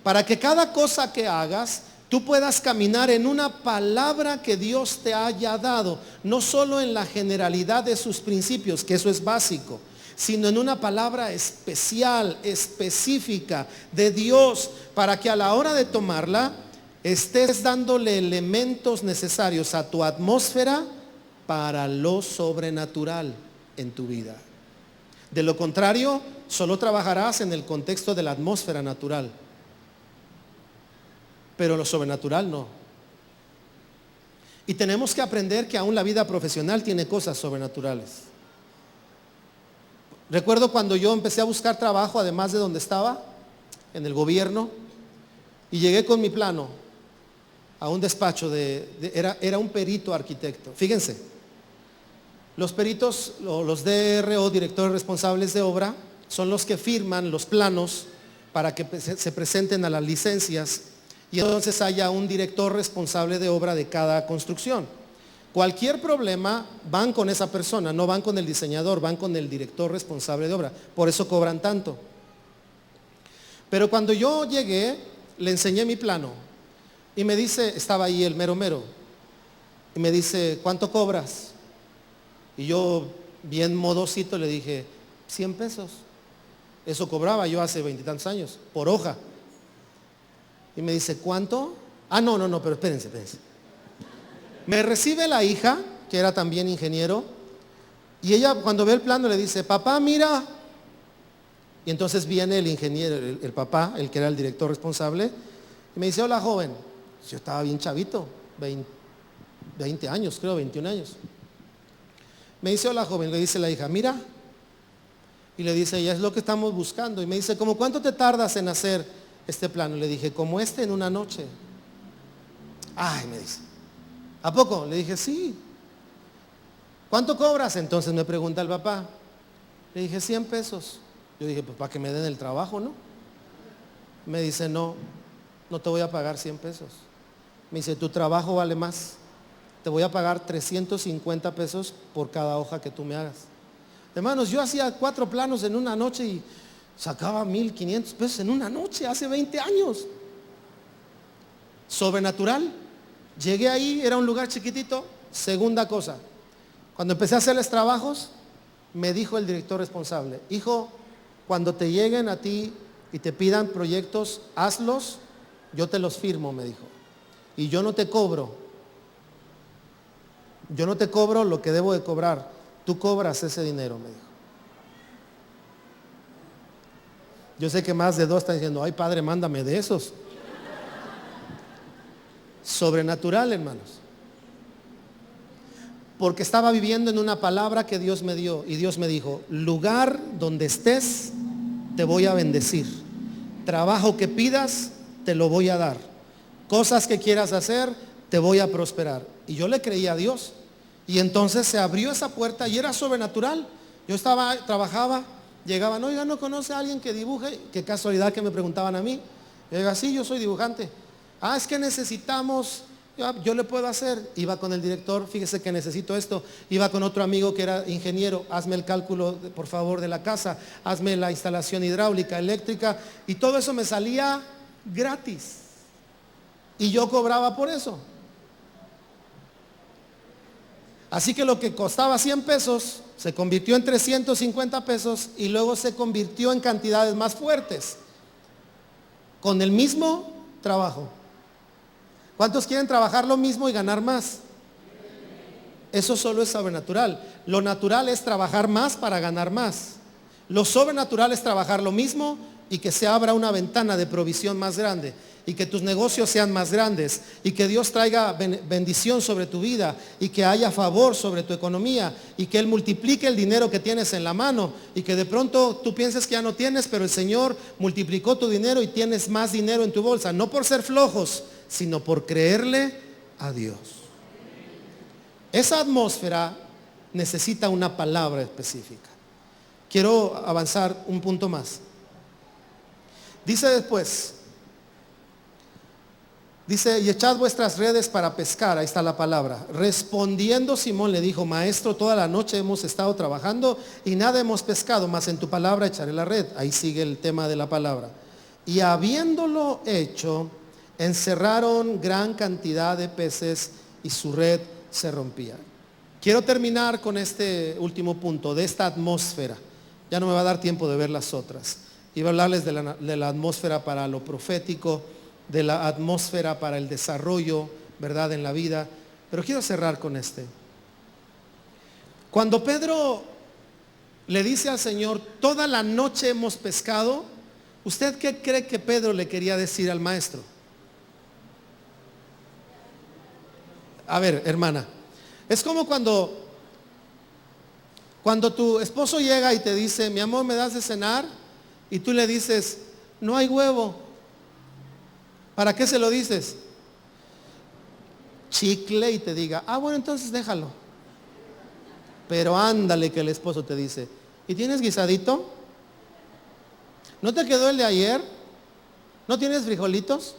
Para que cada cosa que hagas, tú puedas caminar en una palabra que Dios te haya dado. No solo en la generalidad de sus principios, que eso es básico, sino en una palabra especial, específica de Dios, para que a la hora de tomarla estés dándole elementos necesarios a tu atmósfera para lo sobrenatural en tu vida. De lo contrario, solo trabajarás en el contexto de la atmósfera natural, pero lo sobrenatural no. Y tenemos que aprender que aún la vida profesional tiene cosas sobrenaturales. Recuerdo cuando yo empecé a buscar trabajo, además de donde estaba, en el gobierno, y llegué con mi plano a un despacho era un perito arquitecto. Fíjense, los peritos, los DRO, directores responsables de obra, son los que firman los planos para que se presenten a las licencias y entonces haya un director responsable de obra de cada construcción. Cualquier problema van con esa persona, no van con el diseñador, van con el director responsable de obra. Por eso cobran tanto. Pero cuando yo llegué, le enseñé mi plano y me dice, estaba ahí el mero mero, y me dice, ¿cuánto cobras? Y yo, bien modosito, le dije, 100 pesos. Eso cobraba yo hace 20 y tantos años, por hoja. Y me dice, ¿cuánto? Ah, no, pero espérense. Me recibe la hija, que era también ingeniero, y ella cuando ve el plano le dice, papá, mira. Y entonces viene el ingeniero, el papá, el que era el director responsable, y me dice, hola joven. Yo estaba bien chavito, 20 años, creo, 21 años. Me dice, hola joven, le dice la hija, mira. Y le dice, ya es lo que estamos buscando. Y me dice, ¿cómo cuánto te tardas en hacer este plano? Le dije, como en una noche. Ay, me dice, ¿a poco? Le dije, sí. ¿Cuánto cobras? Entonces me pregunta el papá. Le dije, 100 pesos. Yo dije, pues para que me den el trabajo, ¿no? Me dice, no te voy a pagar 100 pesos. Me dice, tu trabajo vale más. Te voy a pagar 350 pesos por cada hoja que tú me hagas. Hermanos, yo hacía 4 planos en una noche y sacaba 1,500 pesos en una noche, hace 20 años. Sobrenatural. Llegué ahí, era un lugar chiquitito. Segunda cosa, cuando empecé a hacerles trabajos, me dijo el director responsable, hijo, cuando te lleguen a ti y te pidan proyectos, hazlos, yo te los firmo, me dijo. Y yo no te cobro lo que debo de cobrar, tú cobras ese dinero, me dijo. Yo sé que más de 2 están diciendo, ay padre, mándame de esos. Sobrenatural, hermanos. Porque estaba viviendo en una palabra que Dios me dio y Dios me dijo, lugar donde estés, te voy a bendecir. Trabajo que pidas, te lo voy a dar. Cosas que quieras hacer, te voy a prosperar. Y yo le creí a Dios. Y entonces se abrió esa puerta y era sobrenatural. Yo trabajaba, llegaban, oiga, ¿no conoce a alguien que dibuje? Qué casualidad que me preguntaban a mí. Yo digo, sí, yo soy dibujante. Ah, es que necesitamos, yo le puedo hacer. Iba con el director, fíjese que necesito esto. Iba con otro amigo que era ingeniero, hazme el cálculo, por favor, de la casa, hazme la instalación hidráulica, eléctrica, y todo eso me salía gratis. y yo cobraba por eso. Así que lo que costaba 100 pesos se convirtió en 350 pesos y luego se convirtió en cantidades más fuertes con el mismo trabajo. ¿Cuántos quieren trabajar lo mismo y ganar más? Eso solo es sobrenatural. Lo natural es trabajar más para ganar más. Lo sobrenatural es trabajar lo mismo y que se abra una ventana de provisión más grande y que tus negocios sean más grandes y que Dios traiga bendición sobre tu vida y que haya favor sobre tu economía y que Él multiplique el dinero que tienes en la mano y que de pronto tú pienses que ya no tienes, pero el Señor multiplicó tu dinero y tienes más dinero en tu bolsa, no por ser flojos, sino por creerle a Dios. Esa atmósfera necesita una palabra específica. Quiero avanzar un punto más. Dice después, y echad vuestras redes para pescar. Ahí está la palabra. Respondiendo Simón le dijo, maestro, toda la noche hemos estado trabajando y nada hemos pescado, mas en tu palabra echaré la red. Ahí sigue el tema de la palabra. Y habiéndolo hecho, encerraron gran cantidad de peces y su red se rompía. Quiero terminar con este último punto, de esta atmósfera. Ya no me va a dar tiempo de ver las otras. Iba a hablarles de la atmósfera para lo profético, de la atmósfera para el desarrollo, ¿verdad?, en la vida. Pero quiero cerrar con este. Cuando Pedro le dice al Señor, toda la noche hemos pescado, ¿usted qué cree que Pedro le quería decir al maestro? A ver, hermana, es como cuando tu esposo llega y te dice, mi amor, ¿me das de cenar? Y tú le dices, no hay huevo. ¿Para qué se lo dices? Chicle y te diga, bueno, entonces déjalo. Pero ándale que el esposo te dice, ¿y tienes guisadito? ¿No te quedó el de ayer? ¿No tienes frijolitos?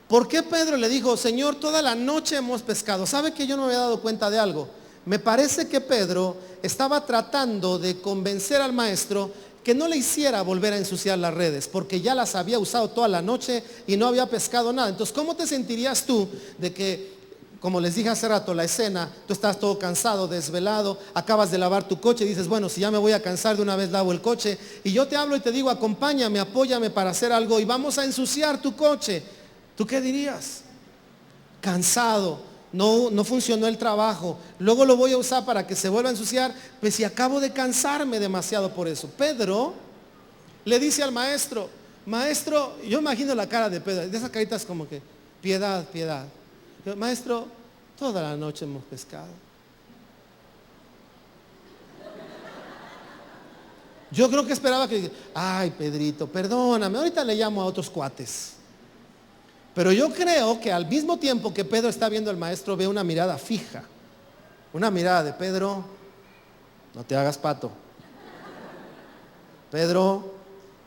¿Por qué Pedro le dijo, Señor, toda la noche hemos pescado? ¿Sabe que yo no me había dado cuenta de algo? Me parece que Pedro estaba tratando de convencer al maestro que no le hiciera volver a ensuciar las redes, porque ya las había usado toda la noche y no había pescado nada. Entonces, ¿cómo te sentirías tú de que, como les dije hace rato, la escena, tú estás todo cansado, desvelado, acabas de lavar tu coche y dices, bueno, si ya me voy a cansar, de una vez lavo el coche, y yo te hablo y te digo, acompáñame, apóyame para hacer algo y vamos a ensuciar tu coche? ¿Tú qué dirías? Cansado, no funcionó el trabajo, luego lo voy a usar para que se vuelva a ensuciar, pues si acabo de cansarme demasiado por eso. Pedro le dice al maestro, maestro, yo imagino la cara de Pedro, de esas caritas como que, piedad, piedad. Maestro, toda la noche hemos pescado. Yo creo que esperaba que, ay, Pedrito, perdóname, ahorita le llamo a otros cuates. Pero yo creo que al mismo tiempo que Pedro está viendo al maestro, ve una mirada fija. Una mirada de Pedro, no te hagas pato. Pedro,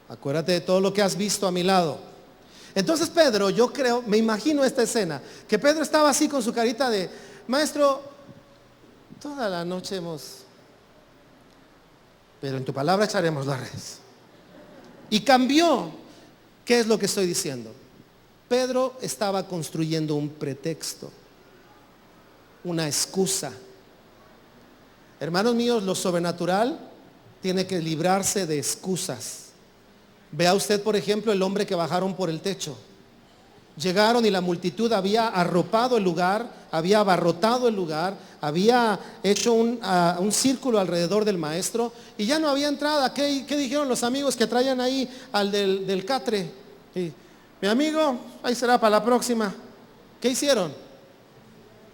acuérdate de todo lo que has visto a mi lado. Entonces Pedro, yo creo, me imagino esta escena, que Pedro estaba así con su carita de, maestro, toda la noche pero en tu palabra echaremos las redes. Y cambió. ¿Qué es lo que estoy diciendo? Pedro estaba construyendo un pretexto, una excusa. Hermanos míos, lo sobrenatural tiene que librarse de excusas. Vea usted, por ejemplo, el hombre que bajaron por el techo. Llegaron y la multitud había arropado el lugar, había abarrotado el lugar, había hecho un círculo alrededor del maestro y ya no había entrada. ¿Qué dijeron los amigos que traían ahí al del catre? Y, mi amigo, ahí será para la próxima. ¿Qué hicieron?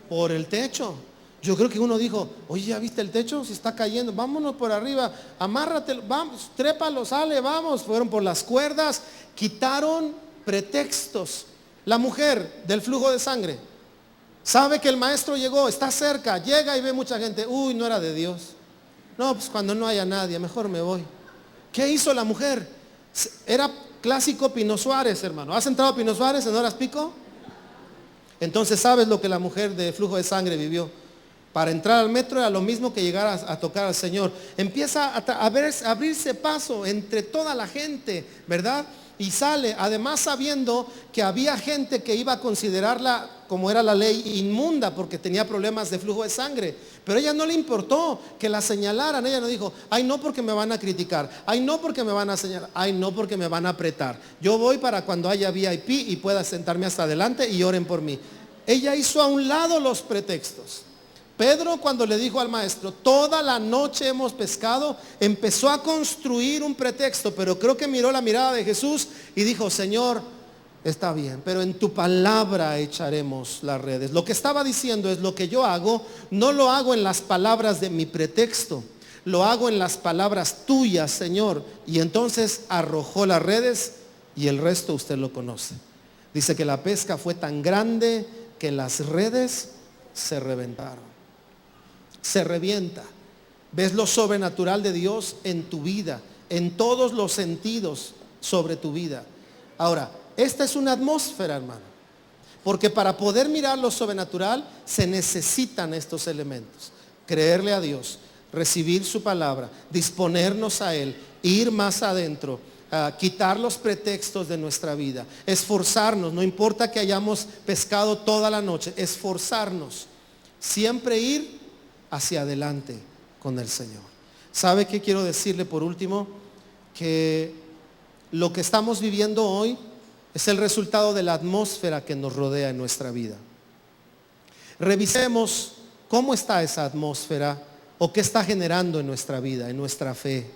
Por el techo. Yo creo que uno dijo, oye, ¿ya viste el techo? Se está cayendo, vámonos por arriba, amárrate, vamos, trépalo, sale, vamos. Fueron por las cuerdas, quitaron pretextos. La mujer del flujo de sangre sabe que el maestro llegó, está cerca, llega y ve mucha gente. Uy, no era de Dios. No, pues cuando no haya nadie, mejor me voy. ¿Qué hizo la mujer? Era clásico Pino Suárez, hermano. ¿Has entrado a Pino Suárez en horas pico? Entonces sabes lo que la mujer de flujo de sangre vivió. Para entrar al metro era lo mismo que llegar a tocar al Señor. Empieza a abrirse paso entre toda la gente, ¿verdad? Y sale, además sabiendo que había gente que iba a considerarla, como era la ley, inmunda porque tenía problemas de flujo de sangre. Pero a ella no le importó que la señalaran. Ella no dijo, ay no porque me van a criticar, ay no porque me van a señalar, ay no porque me van a apretar. Yo voy para cuando haya VIP y pueda sentarme hasta adelante y oren por mí. Ella hizo a un lado los pretextos. Pedro, cuando le dijo al maestro, toda la noche hemos pescado, empezó a construir un pretexto, pero creo que miró la mirada de Jesús y dijo, Señor, está bien, pero en tu palabra echaremos las redes. Lo que estaba diciendo es, lo que yo hago, no lo hago en las palabras de mi pretexto, lo hago en las palabras tuyas, Señor. Y entonces arrojó las redes y el resto usted lo conoce. Dice que la pesca fue tan grande que las redes se reventaron. Se revienta. Ves lo sobrenatural de Dios en tu vida, en todos los sentidos sobre tu vida. Ahora, esta es una atmósfera, hermano, porque para poder mirar lo sobrenatural se necesitan estos elementos: creerle a Dios, recibir su palabra, disponernos a Él, ir más adentro, quitar los pretextos de nuestra vida, esforzarnos, no importa que hayamos pescado toda la noche, esforzarnos, siempre ir hacia adelante con el Señor. ¿Sabe qué quiero decirle por último? Que lo que estamos viviendo hoy es el resultado de la atmósfera que nos rodea en nuestra vida. Revisemos cómo está esa atmósfera o qué está generando en nuestra vida, en nuestra fe.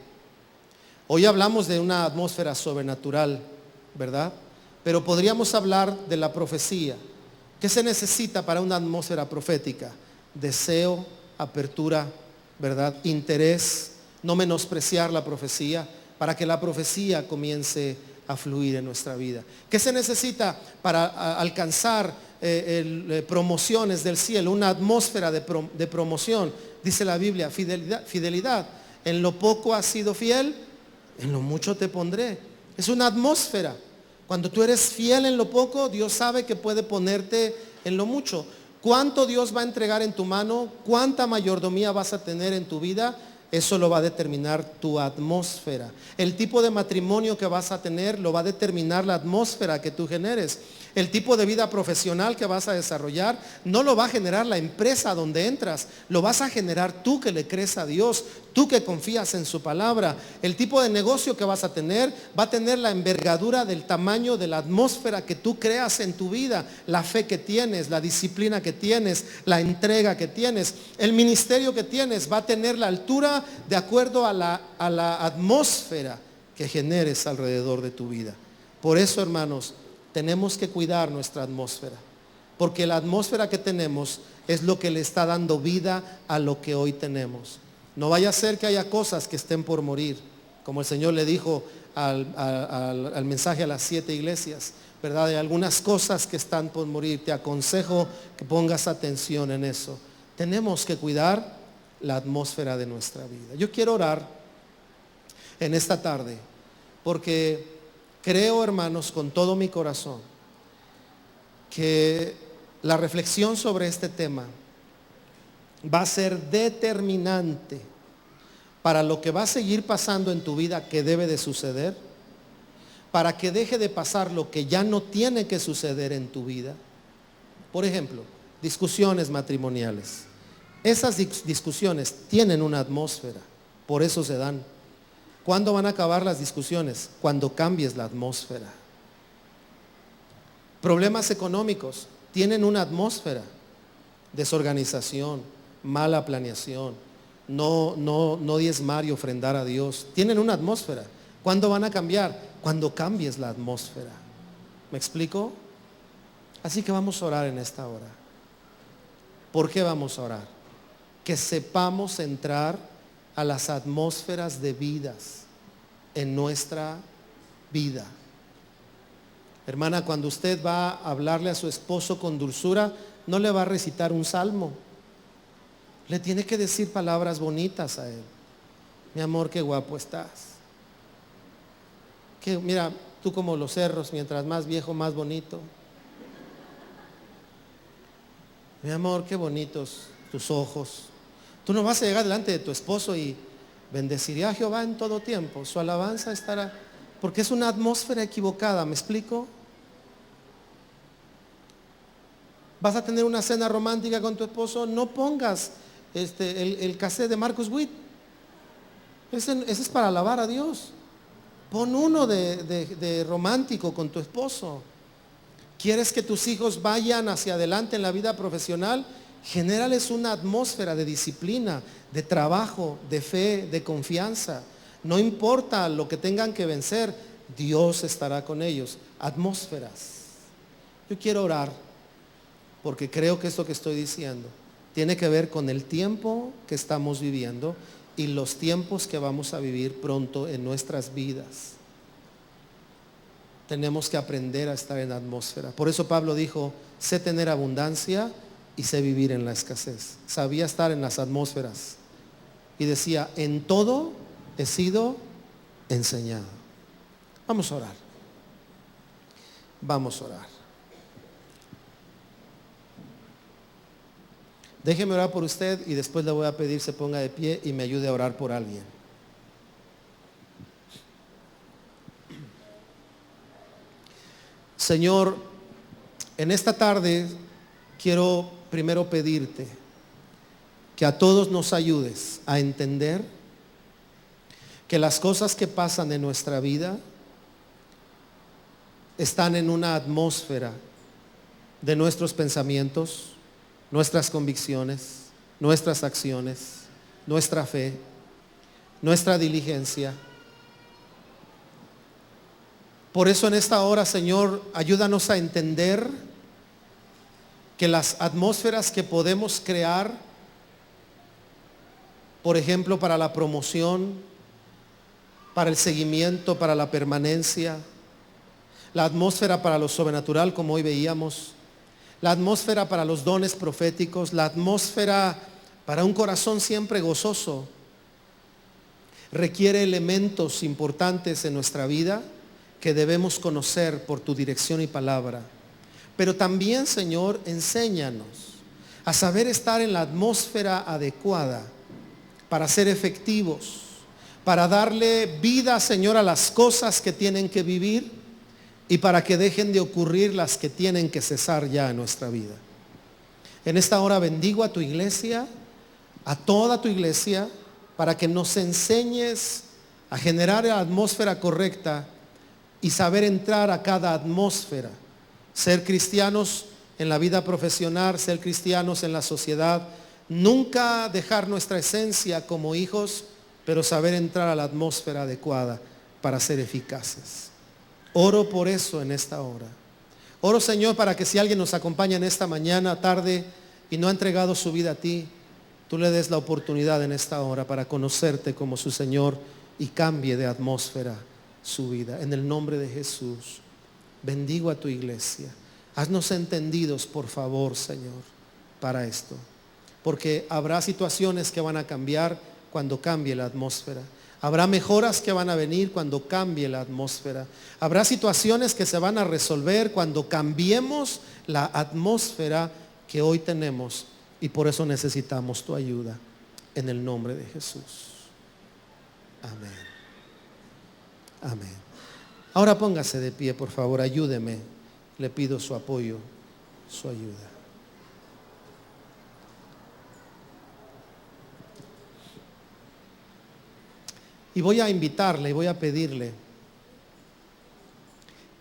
Hoy hablamos de una atmósfera sobrenatural, ¿verdad? Pero podríamos hablar de la profecía. ¿Qué se necesita para una atmósfera profética? Deseo, apertura, ¿verdad? Interés, no menospreciar la profecía, para que la profecía comience a fluir en nuestra vida. ¿Qué se necesita para alcanzar promociones del cielo? Una atmósfera de promoción. Dice la Biblia, fidelidad. En lo poco has sido fiel, en lo mucho te pondré. Es una atmósfera. Cuando tú eres fiel en lo poco, Dios sabe que puede ponerte en lo mucho. ¿Cuánto Dios va a entregar en tu mano? ¿Cuánta mayordomía vas a tener en tu vida? Eso lo va a determinar tu atmósfera. El tipo de matrimonio que vas a tener lo va a determinar la atmósfera que tú generes. El tipo de vida profesional que vas a desarrollar no lo va a generar la empresa donde entras, lo vas a generar tú que le crees a Dios, tú que confías en su palabra. El tipo de negocio que vas a tener va a tener la envergadura del tamaño de la atmósfera que tú creas en tu vida, la fe que tienes, la disciplina que tienes, la entrega que tienes. El ministerio que tienes va a tener la altura de acuerdo a la atmósfera que generes alrededor de tu vida. Por eso, hermanos, tenemos que cuidar nuestra atmósfera, porque la atmósfera que tenemos es lo que le está dando vida a lo que hoy tenemos. No vaya a ser que haya cosas que estén por morir, como el Señor le dijo al mensaje a las 7 iglesias, ¿verdad? Hay algunas cosas que están por morir. Te aconsejo que pongas atención en eso. Tenemos que cuidar la atmósfera de nuestra vida. Yo quiero orar en esta tarde, porque creo, hermanos, con todo mi corazón, que la reflexión sobre este tema va a ser determinante para lo que va a seguir pasando en tu vida, que debe de suceder, para que deje de pasar lo que ya no tiene que suceder en tu vida. Por ejemplo, discusiones matrimoniales. Esas discusiones tienen una atmósfera, por eso se dan. ¿Cuándo van a acabar las discusiones? Cuando cambies la atmósfera. Problemas económicos tienen una atmósfera: desorganización, mala planeación, no diezmar y ofrendar a Dios. Tienen una atmósfera. ¿Cuándo van a cambiar? Cuando cambies la atmósfera. ¿Me explico? Así que vamos a orar en esta hora. ¿Por qué vamos a orar? Que sepamos entrar a las atmósferas de vidas en nuestra vida. Hermana, cuando usted va a hablarle a su esposo con dulzura, no le va a recitar un salmo, le tiene que decir palabras bonitas a él. Mi amor, qué guapo estás, que mira, tú como los cerros, mientras más viejo, más bonito. Mi amor, qué bonitos tus ojos. Tú no vas a llegar delante de tu esposo y bendeciré a Jehová en todo tiempo, su alabanza estará. Porque es una atmósfera equivocada, ¿me explico? Vas a tener una cena romántica con tu esposo, no pongas el cassette de Marcus Witt. Ese es para alabar a Dios. Pon uno de romántico con tu esposo. ¿Quieres que tus hijos vayan hacia adelante en la vida profesional? Genérales una atmósfera de disciplina, de trabajo, de fe, de confianza. No importa lo que tengan que vencer, Dios estará con ellos. Atmósferas. Yo quiero orar porque creo que esto que estoy diciendo tiene que ver con el tiempo que estamos viviendo y los tiempos que vamos a vivir pronto en nuestras vidas. Tenemos que aprender a estar en la atmósfera. Por eso Pablo dijo, sé tener abundancia y sé vivir en la escasez. Sabía estar en las atmósferas. Y decía, en todo he sido enseñado. Vamos a orar. Vamos a orar. Déjeme orar por usted y después le voy a pedir se ponga de pie y me ayude a orar por alguien. Señor, en esta tarde quiero primero pedirte que a todos nos ayudes a entender que las cosas que pasan en nuestra vida están en una atmósfera de nuestros pensamientos, nuestras convicciones, nuestras acciones, nuestra fe, nuestra diligencia. Por eso en esta hora, Señor, ayúdanos a entender que las atmósferas que podemos crear, por ejemplo, para la promoción, para el seguimiento, para la permanencia, la atmósfera para lo sobrenatural, como hoy veíamos, la atmósfera para los dones proféticos, la atmósfera para un corazón siempre gozoso, requiere elementos importantes en nuestra vida que debemos conocer por tu dirección y palabra. Pero también, Señor, enséñanos a saber estar en la atmósfera adecuada para ser efectivos, para darle vida, Señor, a las cosas que tienen que vivir y para que dejen de ocurrir las que tienen que cesar ya en nuestra vida. En esta hora bendigo a tu iglesia, a toda tu iglesia, para que nos enseñes a generar la atmósfera correcta y saber entrar a cada atmósfera, ser cristianos en la vida profesional, ser cristianos en la sociedad, nunca dejar nuestra esencia como hijos, pero saber entrar a la atmósfera adecuada para ser eficaces. Oro por eso en esta hora. Oro, Señor, para que si alguien nos acompaña en esta mañana, tarde, y no ha entregado su vida a ti, tú le des la oportunidad en esta hora para conocerte como su Señor y cambie de atmósfera su vida. En el nombre de Jesús, bendigo a tu iglesia. Haznos entendidos, por favor, Señor, para esto. Porque habrá situaciones que van a cambiar cuando cambie la atmósfera. Habrá mejoras que van a venir cuando cambie la atmósfera. Habrá situaciones que se van a resolver cuando cambiemos la atmósfera que hoy tenemos. Y por eso necesitamos tu ayuda. En el nombre de Jesús. Amén. Amén. Ahora póngase de pie, por favor, ayúdeme. Le pido su apoyo, su ayuda. Y voy a invitarle y voy a pedirle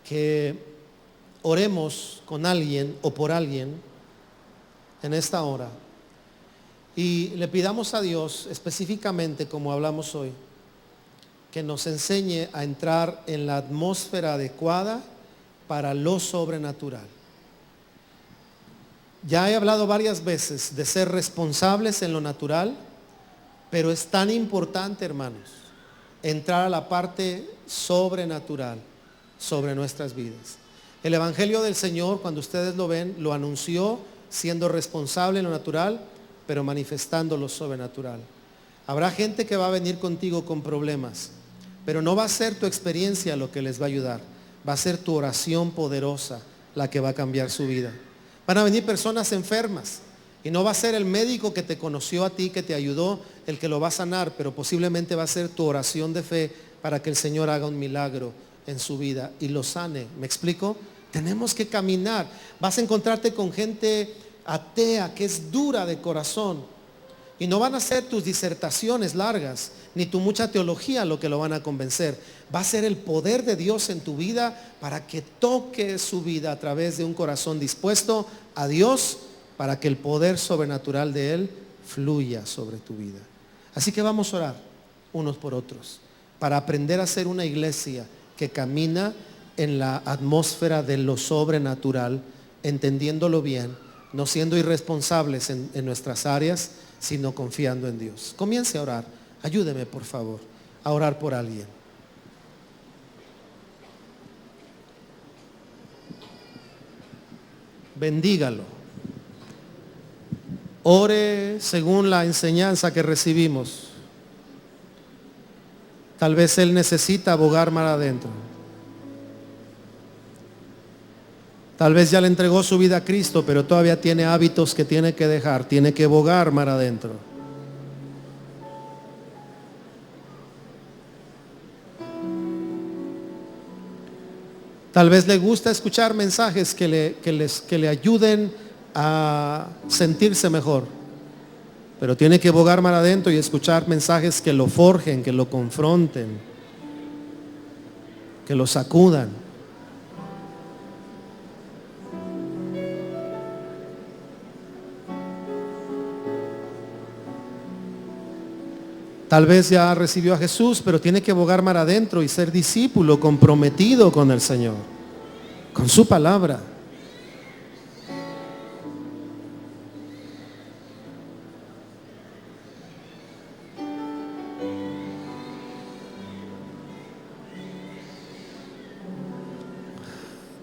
que oremos con alguien o por alguien en esta hora. Y le pidamos a Dios, específicamente como hablamos hoy, que nos enseñe a entrar en la atmósfera adecuada para lo sobrenatural. Ya he hablado varias veces de ser responsables en lo natural, pero es tan importante, hermanos, entrar a la parte sobrenatural sobre nuestras vidas. El Evangelio del Señor, cuando ustedes lo ven, lo anunció siendo responsable en lo natural, pero manifestando lo sobrenatural. Habrá gente que va a venir contigo con problemas, pero no va a ser tu experiencia lo que les va a ayudar, va a ser tu oración poderosa la que va a cambiar su vida. Van a venir personas enfermas y no va a ser el médico que te conoció a ti, que te ayudó, el que lo va a sanar, pero posiblemente va a ser tu oración de fe para que el Señor haga un milagro en su vida y lo sane. ¿Me explico? Tenemos que caminar. Vas a encontrarte con gente atea que es dura de corazón, y no van a ser tus disertaciones largas ni tu mucha teología lo que lo van a convencer. Va a ser el poder de Dios en tu vida para que toque su vida a través de un corazón dispuesto a Dios, para que el poder sobrenatural de Él fluya sobre tu vida. Así que vamos a orar unos por otros para aprender a ser una iglesia que camina en la atmósfera de lo sobrenatural, entendiéndolo bien, no siendo irresponsables en nuestras áreas, sino confiando en Dios. Comience a orar. Ayúdeme, por favor, a orar por alguien. Bendígalo. Ore según la enseñanza que recibimos. Tal vez él necesita bogar mar adentro. Tal vez ya le entregó su vida a Cristo, pero todavía tiene hábitos que tiene que dejar. Tiene que bogar mar adentro. Tal vez le gusta escuchar mensajes que le ayuden a sentirse mejor, pero tiene que bogar mar adentro y escuchar mensajes que lo forjen, que lo confronten, que lo sacudan. Tal vez ya recibió a Jesús, pero tiene que bogar mar adentro y ser discípulo comprometido con el Señor, con su palabra.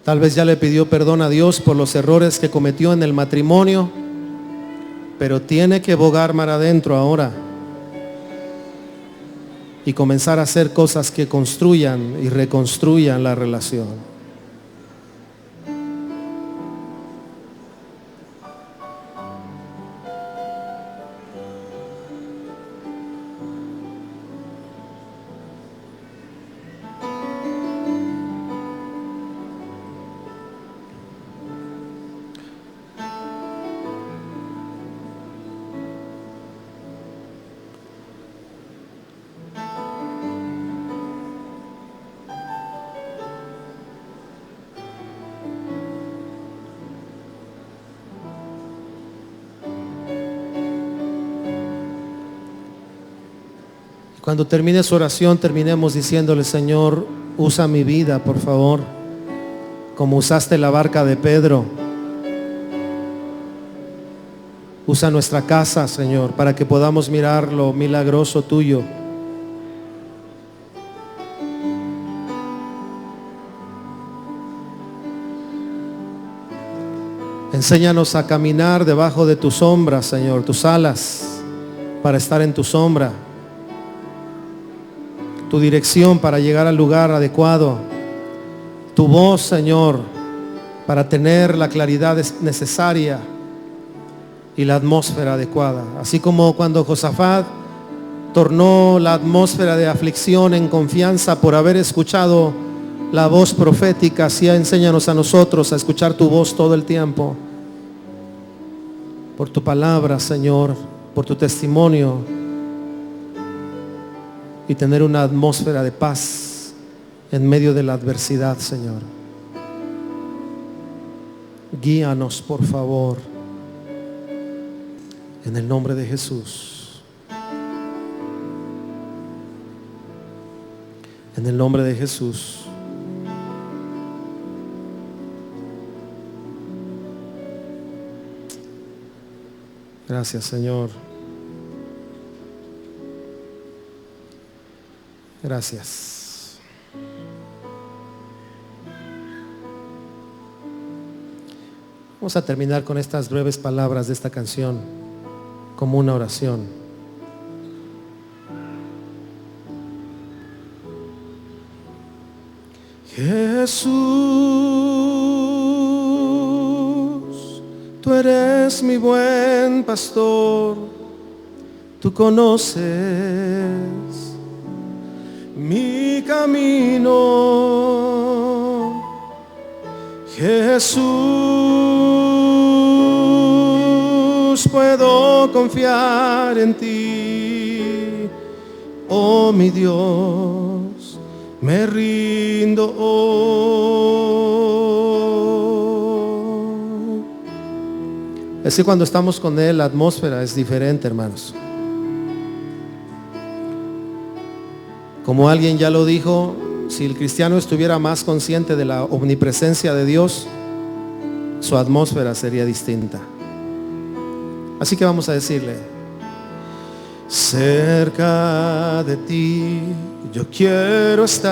Tal vez ya le pidió perdón a Dios por los errores que cometió en el matrimonio, pero tiene que bogar mar adentro ahora y comenzar a hacer cosas que construyan y reconstruyan la relación. Cuando termine su oración, terminemos diciéndole: Señor, usa mi vida, por favor, como usaste la barca de Pedro. Usa nuestra casa, Señor, para que podamos mirar lo milagroso tuyo. Enséñanos a caminar debajo de tu sombra, Señor, tus alas, para estar en tu sombra. Tu dirección para llegar al lugar adecuado. Tu voz, Señor, para tener la claridad necesaria y la atmósfera adecuada. Así como cuando Josafat tornó la atmósfera de aflicción en confianza por haber escuchado la voz profética, así enséñanos a nosotros a escuchar tu voz todo el tiempo. Por tu palabra, Señor, por tu testimonio, y tener una atmósfera de paz en medio de la adversidad, Señor. Guíanos, por favor, en el nombre de Jesús. En el nombre de Jesús. Gracias, Señor. Gracias. Vamos a terminar con estas breves palabras de esta canción como una oración. Jesús, tú eres mi buen pastor, tú conoces mi camino. Jesús, puedo confiar en ti. Oh mi Dios, me rindo hoy. Es que cuando estamos con Él, la atmósfera es diferente, hermanos. Como alguien ya lo dijo, si el cristiano estuviera más consciente de la omnipresencia de Dios, su atmósfera sería distinta. Así que vamos a decirle: cerca de ti yo quiero estar,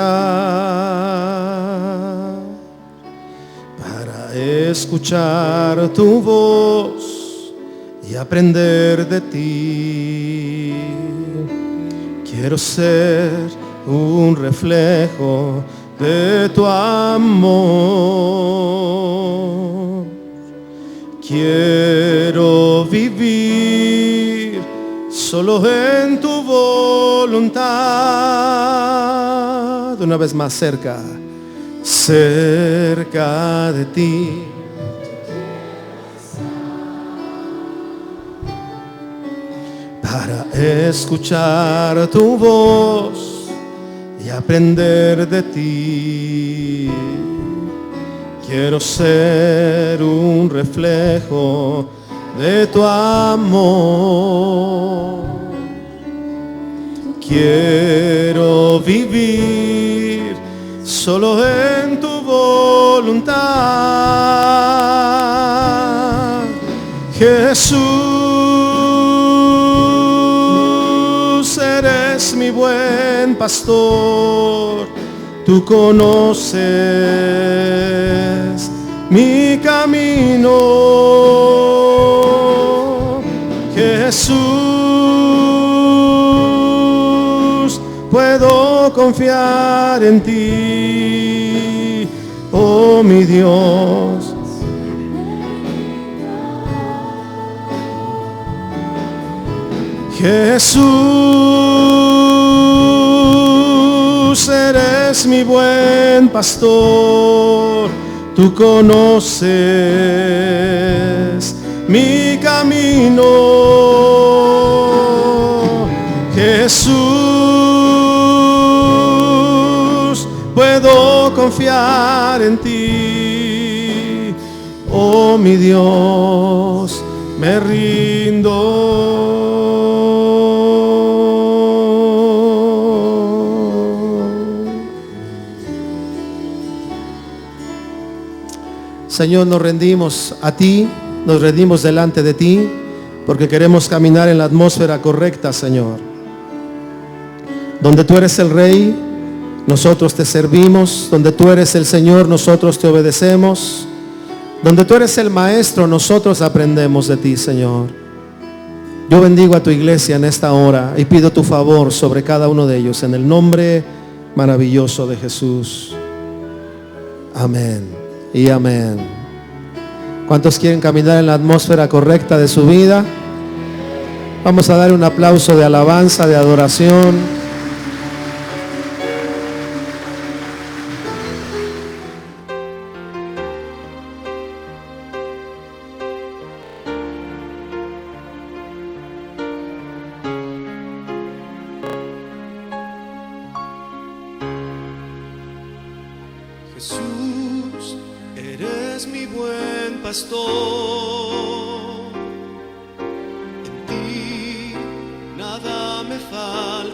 para escuchar tu voz y aprender de ti. Quiero ser un reflejo de tu amor. Quiero vivir solo en tu voluntad. Una vez más, cerca, cerca de ti. Para escuchar tu voz y aprender de ti. Quiero ser un reflejo de tu amor. Quiero vivir solo en tu voluntad. Jesús, eres mi buen pastor. Tú conoces mi camino. Jesús, puedo confiar en ti. Oh mi Dios, Jesús, eres mi buen pastor. Tú conoces mi camino. Jesús, puedo confiar en ti. Oh mi Dios, me rindo. Señor, nos rendimos a ti, nos rendimos delante de ti, porque queremos caminar en la atmósfera correcta, Señor. Donde tú eres el Rey, nosotros te servimos. Donde tú eres el Señor, nosotros te obedecemos. Donde tú eres el Maestro, nosotros aprendemos de ti, Señor. Yo bendigo a tu iglesia en esta hora y pido tu favor sobre cada uno de ellos, en el nombre maravilloso de Jesús. Amén y amén. ¿Cuántos quieren caminar en la atmósfera correcta de su vida? Vamos a dar un aplauso de alabanza, de adoración. Jesús, eres mi buen pastor. En ti nada me falta.